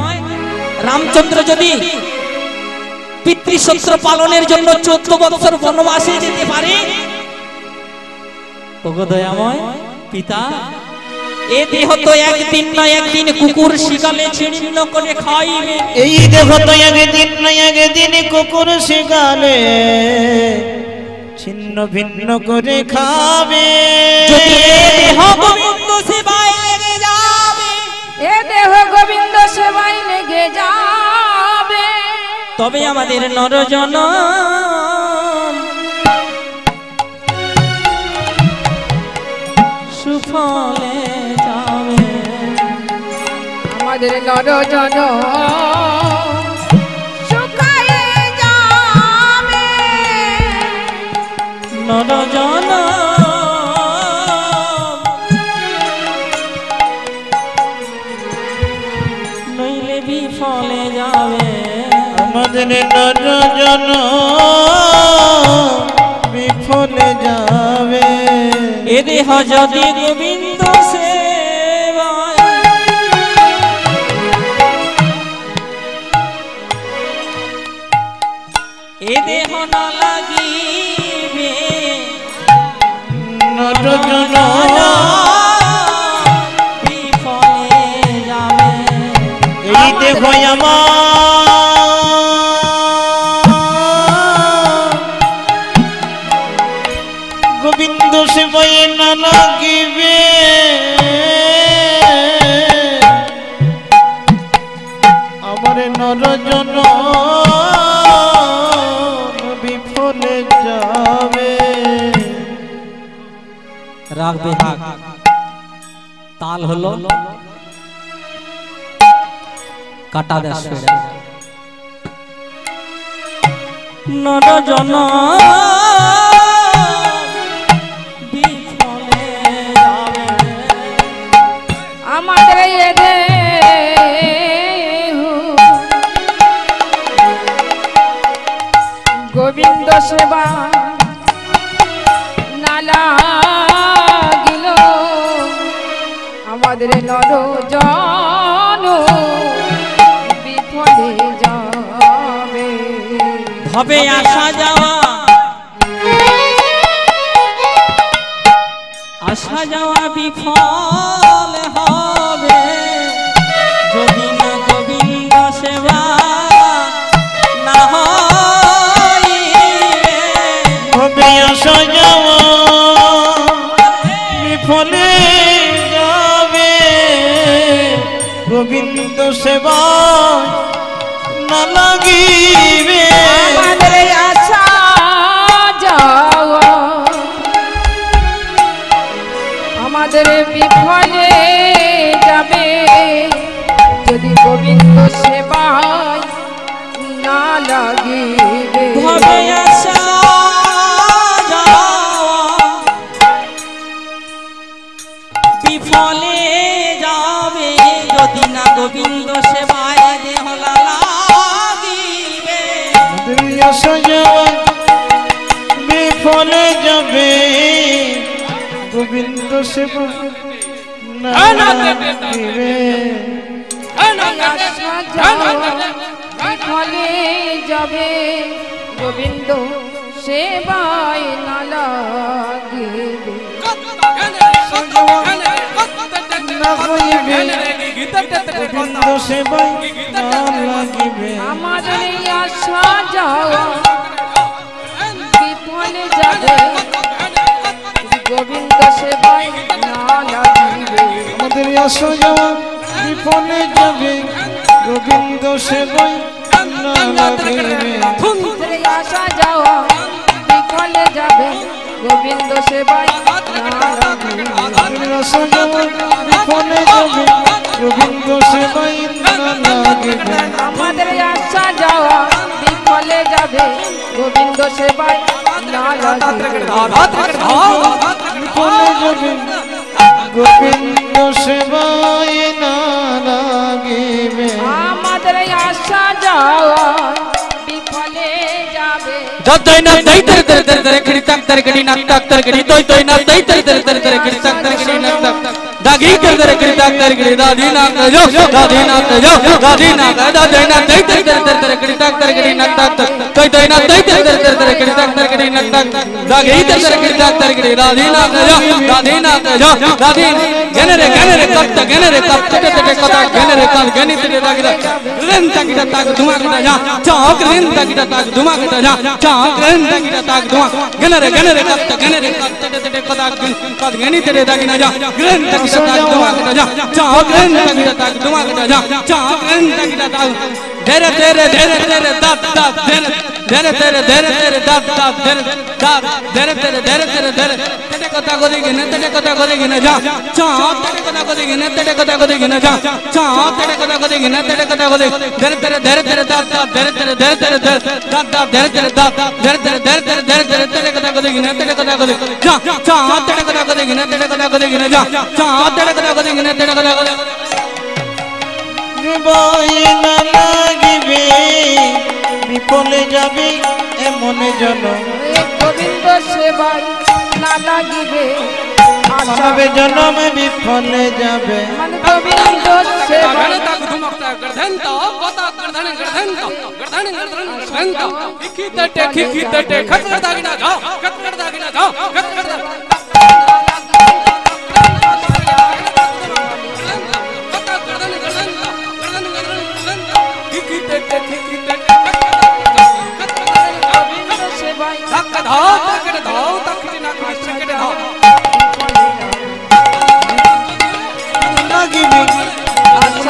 রামচন্দ্র যদি পিতৃসত্র পালনের জন্য 14 বছর বনবাসে যেতে পারে, ওগো দয়াময় পিতা, এ দেহ তো একদিন না একদিন কুকুর শিকালে ছিন্ন করে খাইবে। এই দেহ তো একদিন না একদিন কুকুর শিকালে ছিন্ন ভিন্ন করে খাবে। যদি এ দেহ গোবিন্দ সেবায় লেগে যাবে, এ দেহ গোবিন্দ সেবায় লেগে যাবে, তবে আমাদের নরজনম সুফলে যাবে। আমাদের নরজন শুকায়ে যাবে, নরজনম নইলে বিফলে যাবে। আমাদের নরজন বিফলে যাবে। এ দেহ যদি গোবিন্দ সেবায়, এ দেহ না লাগিবে, নরজন বিফলে যাবে। এই দেহ গোবিন্দ সেবায় না লাগিবে, আমার নরজন বিফলে যাবে। রাগ বেহাগ তাল হলো কাটা দেশ নরজন বিফলে যাবে। আমাদের এ দেহ গোবিন্দ সেবা না লাগিল, আমাদের নরজন বিফলে যাবে। হবে আসা যাওয়া, আসা যাওয়া বিফল হবে যদি না গোবিন্দ সেবা না হইবে। হবে আসা যাওয়া বিফলে যাবে, গোবিন্দ সেবা না লাগিবে। আমাদের আশা যাওয়া আমাদের বিফলে যাবে যদি গোবিন্দ সেবায় না লাগিবে। হবে আসা যাওয়া বিফলে যাবে যদি না গোবিন্দ সেবায় দেহ লাগিবে। আসা যাওয়া বিফলে যাবে, গোবিন্দ সেবা না লাগিবে। আশা যাওয়া বিফলে যাবে গোবিন্দ সেবায় না লাগিবে। না হইবে, গোবিন্দ সেবায় না লাগিবে। আমাদের আশা যাওয়া বিফলে যাবে গোবিন্দ সেবায় না লাগিবে। আসা যাওয়া বিফলে যাবে গোবিন্দ সেবায় না লাগিবে ছেড়ে আসা যাওয়া বিফলে যাবে গোবিন্দ সেবায় না লাগিবে আসা যাওয়া বিফলে যাবে গোবিন্দ সেবায় না লাগিবে আমাদের আসা যাওয়া বিফলে যাবে গোবিন্দ সেবায় না লাগিবে বিফলে যাবে গোবিন্দ সেবায় না লাগিবে আমাদের আসা যাওয়া বিফলে যাবে যতই না দই তরে তরে তরে তরে খিড়ি তাক তরে খিড়ি নাক তাক তরে খিড়ি তই তই না দই তরে তরে তরে তরে খিড়ি তাক তরে খিড়ি নাক তাক দাগি তরে তরে খিড়ি তাক তরে খিড়ি দাদি না কজো দাদি না কজো দাদি না দাদি না দই তরে তরে তরে তরে খিড়ি তাক তরে খিড়ি নাক তাক তই তই না দই তরে তরে তরে তরে খিড়ি তাক তরে খিড়ি নাক তাক দাগি তরে তরে খিড়ি তাক তরে খিড়ি দাদি না কজো দাদি না কজো দাদি গেনে রে কত গেনে রে কত ততে ততে কথা গেনে রে কত গেনি ততে দাগি দা রেন তাকিটা তাক ধুমা কিটা যা চক রেন তাকিটা তাক ধুমা কিটা যা চক রেন তাকিটা তাক ধুমা গেনে রে কত ততে ততে কথা কত গেনি ততে দাগি না যা রেন তাকিটা তাক ধুমা কিটা যা চক রেন তাকিটা তাক ধুমা কিটা যা চক রেন তাকিটা তাক ধীরে ধীরে ধীরে ধীরে দাত দাত ধীরে ধীরে ধীরে ধীরে দাত দাত ধীরে দাত ধীরে ধীরে ধীরে ধীরে ধীরে তেটে কথা করি গিনে তেটে কথা করি গিনে যা চা তেটে কথা করি গিনে তেটে কথা করি গিনে যা চা তেটে কথা করি গিনে তেটে কথা করি ধীরে ধীরে ধীরে ধীরে দাত দাত ধীরে ধীরে ধীরে ধীরে দাত দাত ধীরে ধীরে দাত ধীরে ধীরে ধীরে ধীরে ধীরে ধীরে তেটে কথা করি গিনে তেটে কথা করি যা চা তেটে কথা করি গিনে তেটে কথা করি গিনে যা চা তেটে কথা করি গিনে তেটে কথা করি সেবায় না লাগিবে বিফলে যাবে এমন জন গোবিন্দ সেবায় না লাগিবে মানবে জন্ম বিফলে যাবে মানে গোবিন্দ সেবায় লাগিবে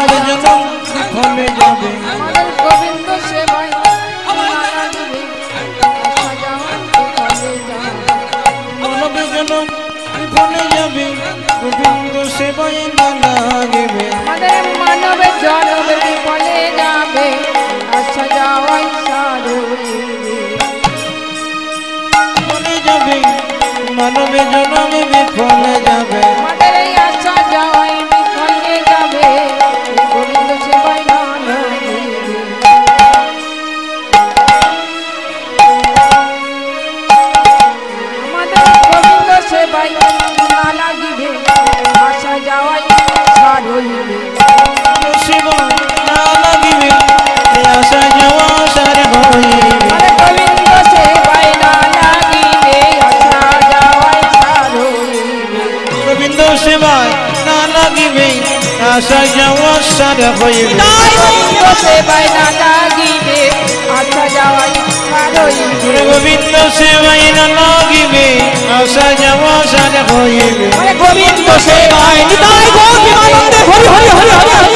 মানবে জন্ম বিফলে যাবে আমাদের গোবিন্দ সেবায় না লাগিবে আসা যাওয়া বিফলে যাবে মানবে জন্ম বিফলে যাবে গোবিন্দ সেবায় না লাগিবে আমাদের মানবে জন্ম বিফলে যাবে আসা যাওয়াই সারবে বিফলে যাবে মানবে জন্ম বিফলে যাবে আমাদের এই আসা যাওয়াই বিফলে যাবে গোবিন্দ সেবায় না লাগিবে আমাদের গোবিন্দ সেবায় না লাগিবে আসা যাওয়াই সার হইবে সেবা না লাগিবে আসা যাওয়া সার হইবে আমাদের গোবিন্দ সেবায় না লাগিবে আসা যাওয়াই সার হইবে গোবিন্দ সেবায় না লাগিবে আসা যাওয়া সার হইবে গোবিন্দ সেবায় না লাগিবে আসা যাওয়াই সার হইবে গোবিন্দ সেবায় না লাগিবে আসা যাওয়া সার হইবে আমাদের গোবিন্দ সেবায় নিতাই গৌর বিমানন্দে হরি হরি হরি হরি হরি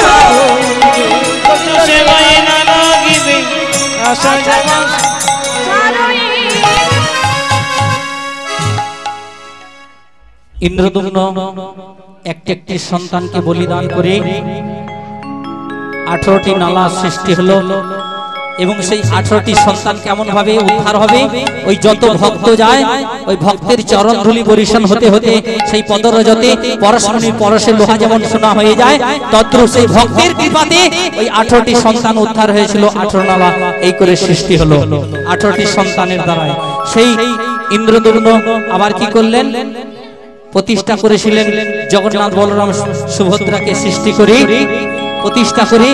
গোবিন্দ সেবায় না লাগিবে আসা যাওয়া সার হইবে ইন্দ্রদম্ন একটি একটি সন্তানকে বলিদান করে 18টি নালা সৃষ্টি হলো এবং সেই 18টি সন্তান কেমন ভাবে উদ্ধার হবে ওই যত ভক্ত যায় ওই ভক্তের চরণ ধুলি বরিশন হতে হতে সেই পদরজতে পরশমণির পরশে লোহা যেমন সোনা হয়ে যায় তদ্রূপ সেই ভক্তের কৃপাতে ওই 18টি সন্তান উদ্ধার হয়েছিল 18 নালা এই করে সৃষ্টি হলো 18টি সন্তানের দ্বারা সেই ইন্দ্রদম্ন আবার কি করলেন প্রতিষ্ঠা করেছিলেন জগন্নাথ বলরাম সুভদ্রাকে সৃষ্টি করে প্রতিষ্ঠা করে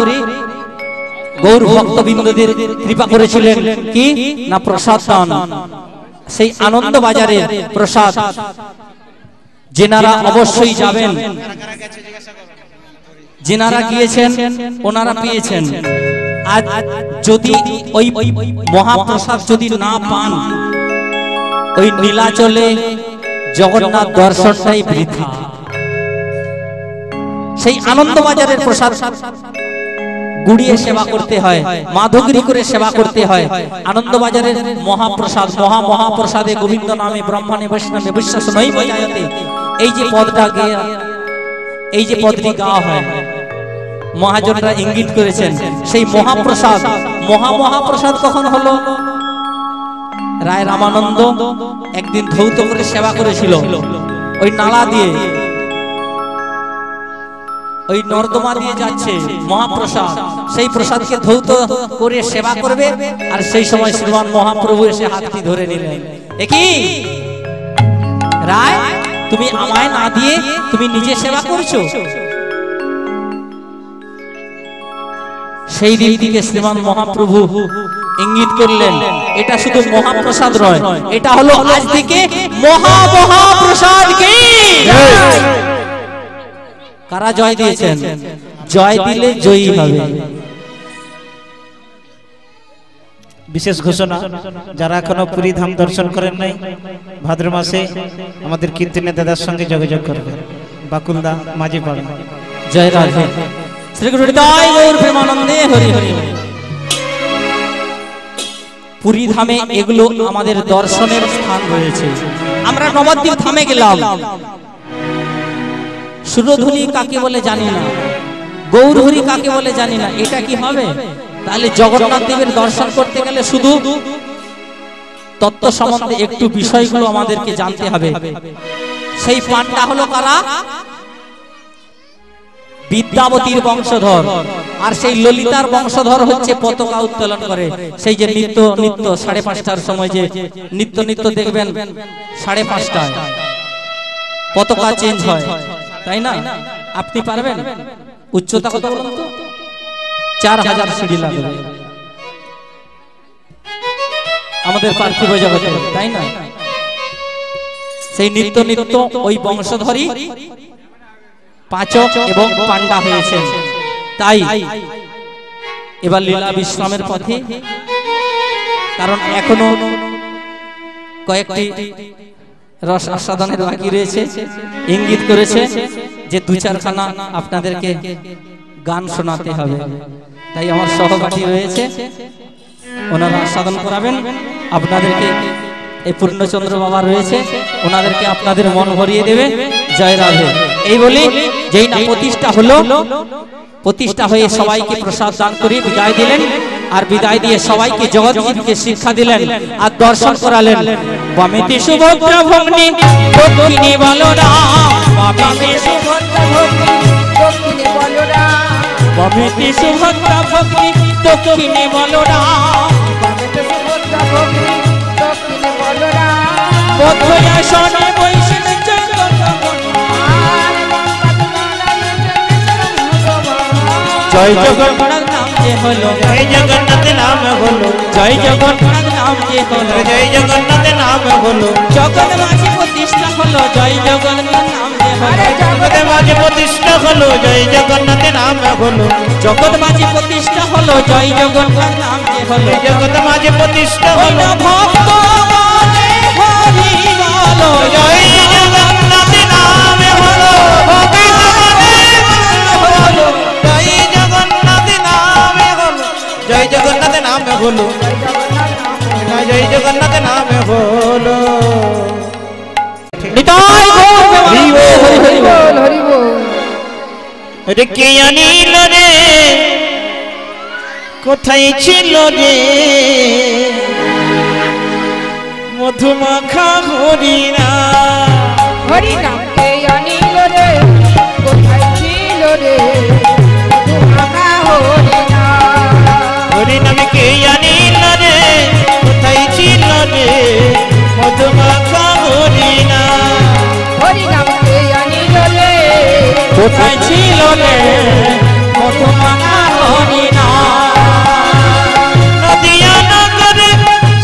গৌর ভক্তবৃন্দদের কৃপা করেছিলেন কি না প্রসাদ দান সেই আনন্দ বাজারের প্রসাদ যেনারা অবশ্যই যাবেন যেনারা গিয়েছেন ওনারা পেয়েছেন আজ যদি ওই মহাপ্রসাদ যদি না পান ওই নীলাচলে জগন্নাথ দর্শনটাই বৃথা সেই আনন্দবাজারের প্রসাদ গুড়িয়ে সেবা করতে হয়, মাধুগিরি করে সেবা করতে হয়। আনন্দবাজারের মহাপ্রসাদ, মহাপ্রসাদে গোবিন্দ নামে ব্রহ্মণে বৈষ্ণবে বিশ্বাস নই বজায়তে, এই যে পদটা গেয়ে, এই যে পদটি গাওয়া হয়, মহাজনরা ইঙ্গিত করেছেন সেই মহাপ্রসাদ। মহাপ্রসাদ কখন হলো? রায় রামানন্দ একদিন ধৌত করে সেবা করেছিল, ওই নালা দিয়ে, ওই নর্দমা দিয়ে যাচ্ছে মহাপ্রসাদ, সেই প্রসাদকে ধৌত করে সেবা করবে। আর সেই সময় শ্রীমান মহাপ্রভু এসে হাতটি ধরে নিলেন, কি রায়, তুমি আমায় না দিয়ে তুমি নিজে সেবা করছো? সেই দিন থেকে শ্রীমান মহাপ্রভু ইঙ্গিত করলেন, এটা শুধু মহাপ্রসাদ নয়, এটা হলো আজ থেকে মহাপ্রসাদ। কি কারা জয় দিয়েছেন? জয় দিলে জয়ী হবে। বিশেষ ঘোষণা, যারা এখনো পুরী ধাম দর্শন করেন নাই, ভাদ্র মাসে আমাদের কীর্তনের দাদার সঙ্গে যোগাযোগ করবেন, বাকুলদা মাঝিপাড়া। জয় রাধে, শ্রী গুরু হৃদয় গৌর প্রেমানন্দে হরি হরি। পুরী ধামে এগুলো আমাদের দর্শনের স্থান রয়েছে। আমরা নবদ্বীপ ধামে গেলাম, সুরধুনী কাকে বলে জানি না, গৌরহরি কাকে বলে জানি না, এটা কি হবে? তাহলে জগন্নাথ দেবের দর্শন করতে গেলে শুধু তত্ত্ব সম্বন্ধে একটু বিষয়গুলো আমাদেরকে জানতে হবে। সেই পান্ডা হলো কারা? বিদ্যাবতীর বংশধর, আর সেই ললিতার বংশধর হচ্ছে পতাকা উত্তোলন করে। সেই যে নিত্য 5:30টার সময় যে নিত্য দেখবেন 5:30টায় পতাকা চেঞ্জ হয়, তাই না? আপনি পারবেন? উচ্চতা কত বলুন তো? 4000 সিঁড়ি লাগবে আমাদের পার্থিব জগতে, তাই না? সেই নিত্য ওই বংশধরই পাচক এবং পান্ডা হয়েছেন। তাই এবার লীলা বিশ্রামের পথে, কারণ এখনো কয়েকটি রস আস্বাদনের বাকি রয়েছে। ইঙ্গিত করেছে যে 2-4খানা আপনাদেরকে গান শোনাতে হবে, তাই আমার সহপাঠী রয়েছে, ওনারা আস্বাদন করাবেন আপনাদেরকে। এই পূর্ণচন্দ্র বাবা রয়েছে, ওনাদেরকে আপনাদের মন ভরিয়ে দেবে। জয় রাধে। এই বলি যেই না প্রতিষ্ঠা হয়ে সবাইকে প্রসাদ দান করে বিদায় দিলেন, আর বিদায় দিয়ে সবাইকে জগৎজীবকে শিক্ষা দিলেন আর দর্শন করালেন। বামেতে সুভদ্রা ভগ্নী দক্ষিণে বলরাম, বামেতে সুভদ্রা ভগ্নী দক্ষিণে বলরাম, বামেতে সুভদ্রা ভগ্নী দক্ষিণে বলরাম, বামেতে সুভদ্রা ভগ্নী দক্ষিণে বলরাম, বদ্ধয়াসনে বৈষ্ণব জয় জগন্নাথ নাম যে হলো, জয় জগন্নাথ নাম হলো, জয় জগন্নাথ নাম যে হলো, জয় জগন্নাথ নাম হলো, জগৎ মাঝে প্রতিষ্ঠা হলো, জয় জগন্নাথ নাম যে হলো, জগৎ মাঝে প্রতিষ্ঠা হলো, জয় জগন্নাথ নাম হলো, জগৎ মাঝে প্রতিষ্ঠা হলো, জয় জগন্নাথ নাম যে হলো, জগৎ মাঝে প্রতিষ্ঠা হলো, ভক্ত বলে হরি বলো, জয় জগন্নাথ নাম হলো, জয় জগন্নাথ নাম হলো, জয় জগন্নাথ নাম হলো। নিতাই গৌর হরি বল হরি বল। রে কে আনিল রে, কোথায় ছিল রে মধুমাখা হরিনা, হরিনাম কে আনিল রে, কোথায় ছিল রে মধুমাখা হরিনাম, হরিনাম কে আনিল রে, কোথায় ছিল রে মধুমাখা হরিনা, হরিনাম কে আনিল রে, কোথায় ছিল রে মধুমাখা হরিনাম, নদিয়া নগরে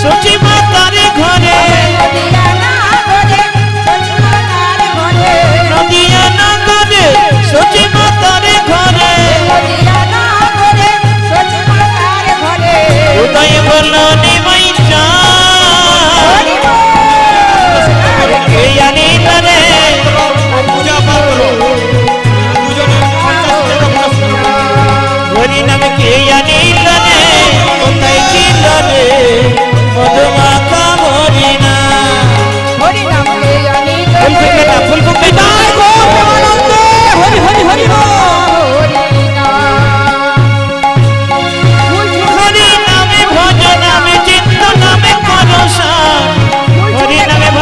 সচি মাতার ঘরে, নদিয়া নগরে সচিমাতার ঘরে, নদিয়া নগরে সচি মাতার ঘরে, নদিয়া নগরে সচিমাতার ঘরে, উদয় বলো নিমাই চা কে আনিল রে, পূজা পাঠ করো দুজনে।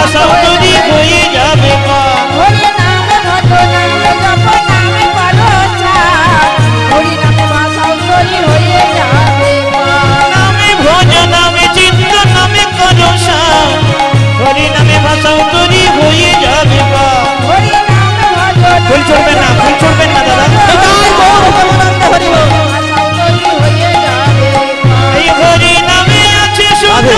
ভাষাও তরি হয়ে যাবে পার হরি নামে ভদ্র নামে জপ নামে পরচা হরি নামে ভাষাও তরি হয়ে যাবে নামে ভোজ নামে চিত্ত নামে করসা হরি নামে ভাষাও তরি হয়ে যাবে পার হরি নামে ভদ্র ফুল ছড়বেন না দাদা ভাষাও তরি হয়ে যাবে এই হরি নামে আছে সুধা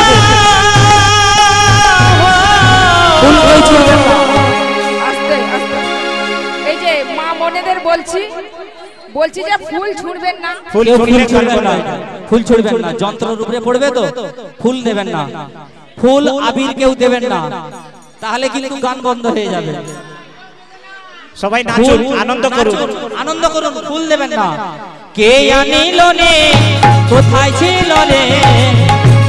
আস্তে আস্তে এই যে মা মনেদের বলছি যে ফুল ছুঁড়বেন না ফুল ছুড়বেন না ফুল ছুড়বেন না যন্ত্রের উপরে পড়বে তো ফুল দেবেন না ফুল আবির কেউ দেবেন না তাহলে কিন্তু গান বন্ধ হয়ে যাবে সবাই নাচুন আনন্দ করুন ফুল দেবেন না কে আনিল রে কোথায় ছিল রে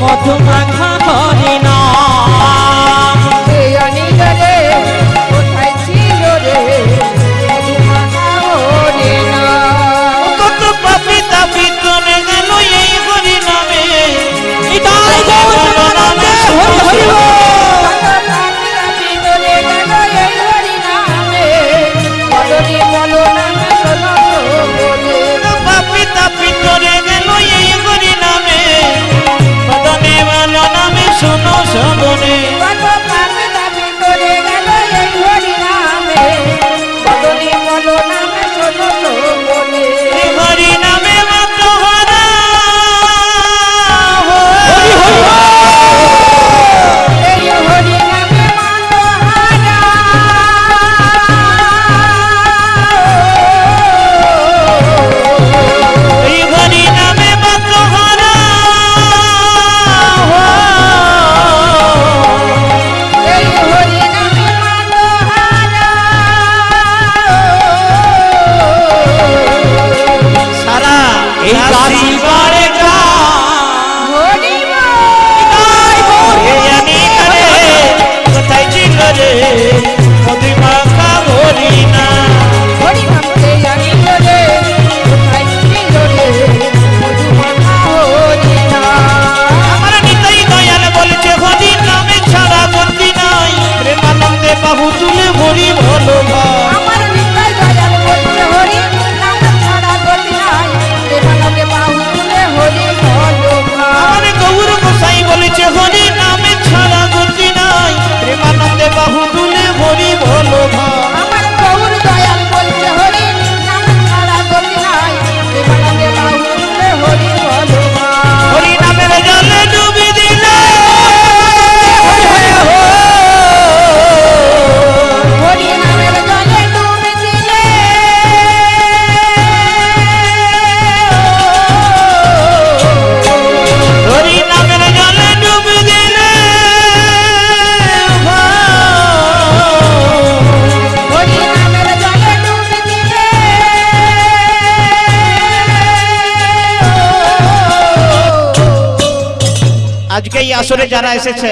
মধু মাখা হরি নাম কে আনিল রে কোথায় ছিল রে মধু মাখা হরি নাম কত পাপি তাপি করে গেল এই হরি নামে নিতাই গৌর নামে হরি হরি পাপি তাপি করে গেল এই হরি নামে বদনে ভালো নামে শোনো সবনে হরি নামে মাত্র হারা এই হরি নামে মাত্র হারা সারা এই কাশি বারে কোথায় ছিল রে মধু মাখা হরি না আমার নিতাই দয়াল বলছে হরি নামে ছাড়া গতি নাই প্রেমানন্দে বাহু তুলে হরি ভালো ভাই আমার নিতাই দয়াল বলছে হরি নাম ছাড়া গতি নাই দেবানন্দে বাহু তুলে হরি বলো আমার গৌর গোসাই বলেছে হরি নামে ছাড়া গতি নাই প্রেমানন্দে বাহু তুলে হরি ভালো ভাই আমার গৌর দয়াল বলছে হরি নাম ছাড়া গতি নাই দেবানন্দে বাহু তুলে হরি বলো হরি নামের জলে ডুবি দিলে হরি নামের জলে ডুবে দিলে হরি নামের জলে ডুবি দিলে হরি নামের জলে ডুবে দিলে আজকে এই আসরে যারা এসেছে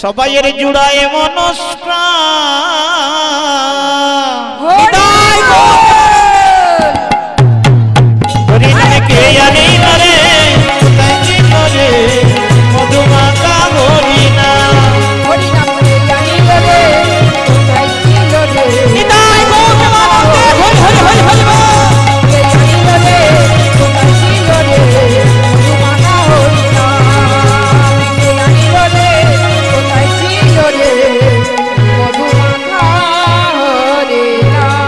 সবাই এর জুড়ায় মনস্প্রাণ হরি নামে কে জানি না রে কোথায় ছিল রে মধু মাখা হরি না হরি নামে জানিল রে কোথায় ছিল রে নিতাই গৌর নামে হরি হরি হরি হরি কে জানিল রে কোথায় ছিল রে মধু মাখা হরি নাম কে জানিল রে কোথায় ছিল রে মধু মাখা হরি নাম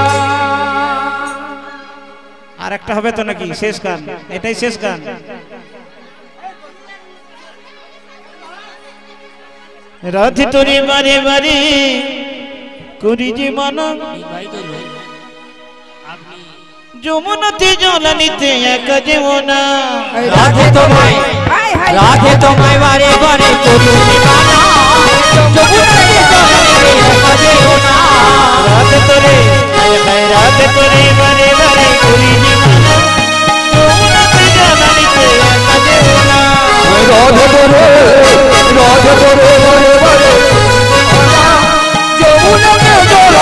আর একটা হবে তো নাকি শেষ গান এটাই শেষ গান রাধে তোরে বারে বারে করি যে মানা যমুনাতে জলানিতে একা যেমনা রাধে তোমায় হাই হাই রাধে তোমায় বারে বারে করি দিবানা যমুনাতে জলে কাজেও না রাধে তোরে হায় হায় রাধে তোরে বারে বারে করি যে মানা যমুনাতে জলানিতে একা যেমনা রাধে তোরে বারে বারে যমুনাতে জলে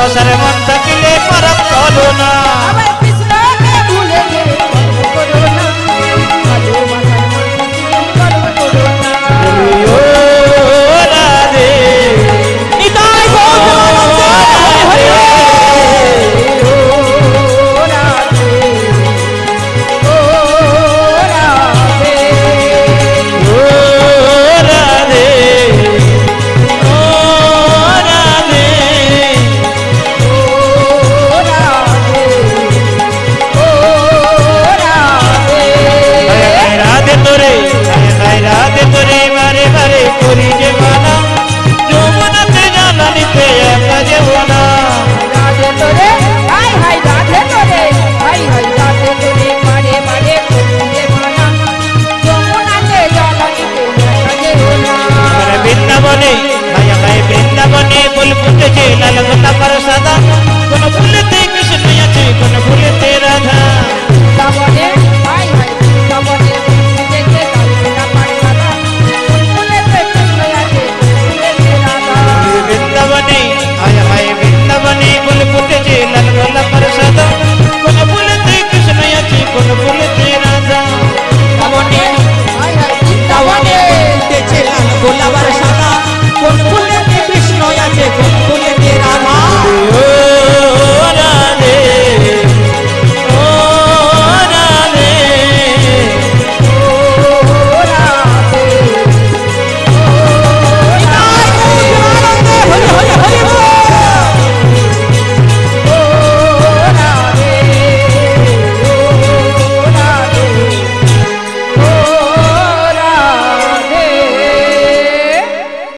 ভালোবাসার মন থাকিলে পরম চলো না আমার কৃষ্ণকে ভুলে গেলে কর্ম করো না ভালোবাসার মন থাকিলে কর্ম করো না ও রাধে নিতাই গৌর হরি ও রাধে ও রাধে ও রাধে ও রাধে ও রাধে ও রাধে রাধে তোরে রাধে তোরে বারে বারে করি যে মানা যমুনাতে জানানিতে একা যেও না রাধে তোরে হাই হাই রাধে তোরে হাই হাই রাধে তোরে মারে মারে করতে মানা যমুনাতে জলনিতে রাধে ওনা আমার বৃন্দাবনে হায় হায় বৃন্দাবনে ফুল ফুটেছে লাল গোলাপের সাদা কোন ফুলেতে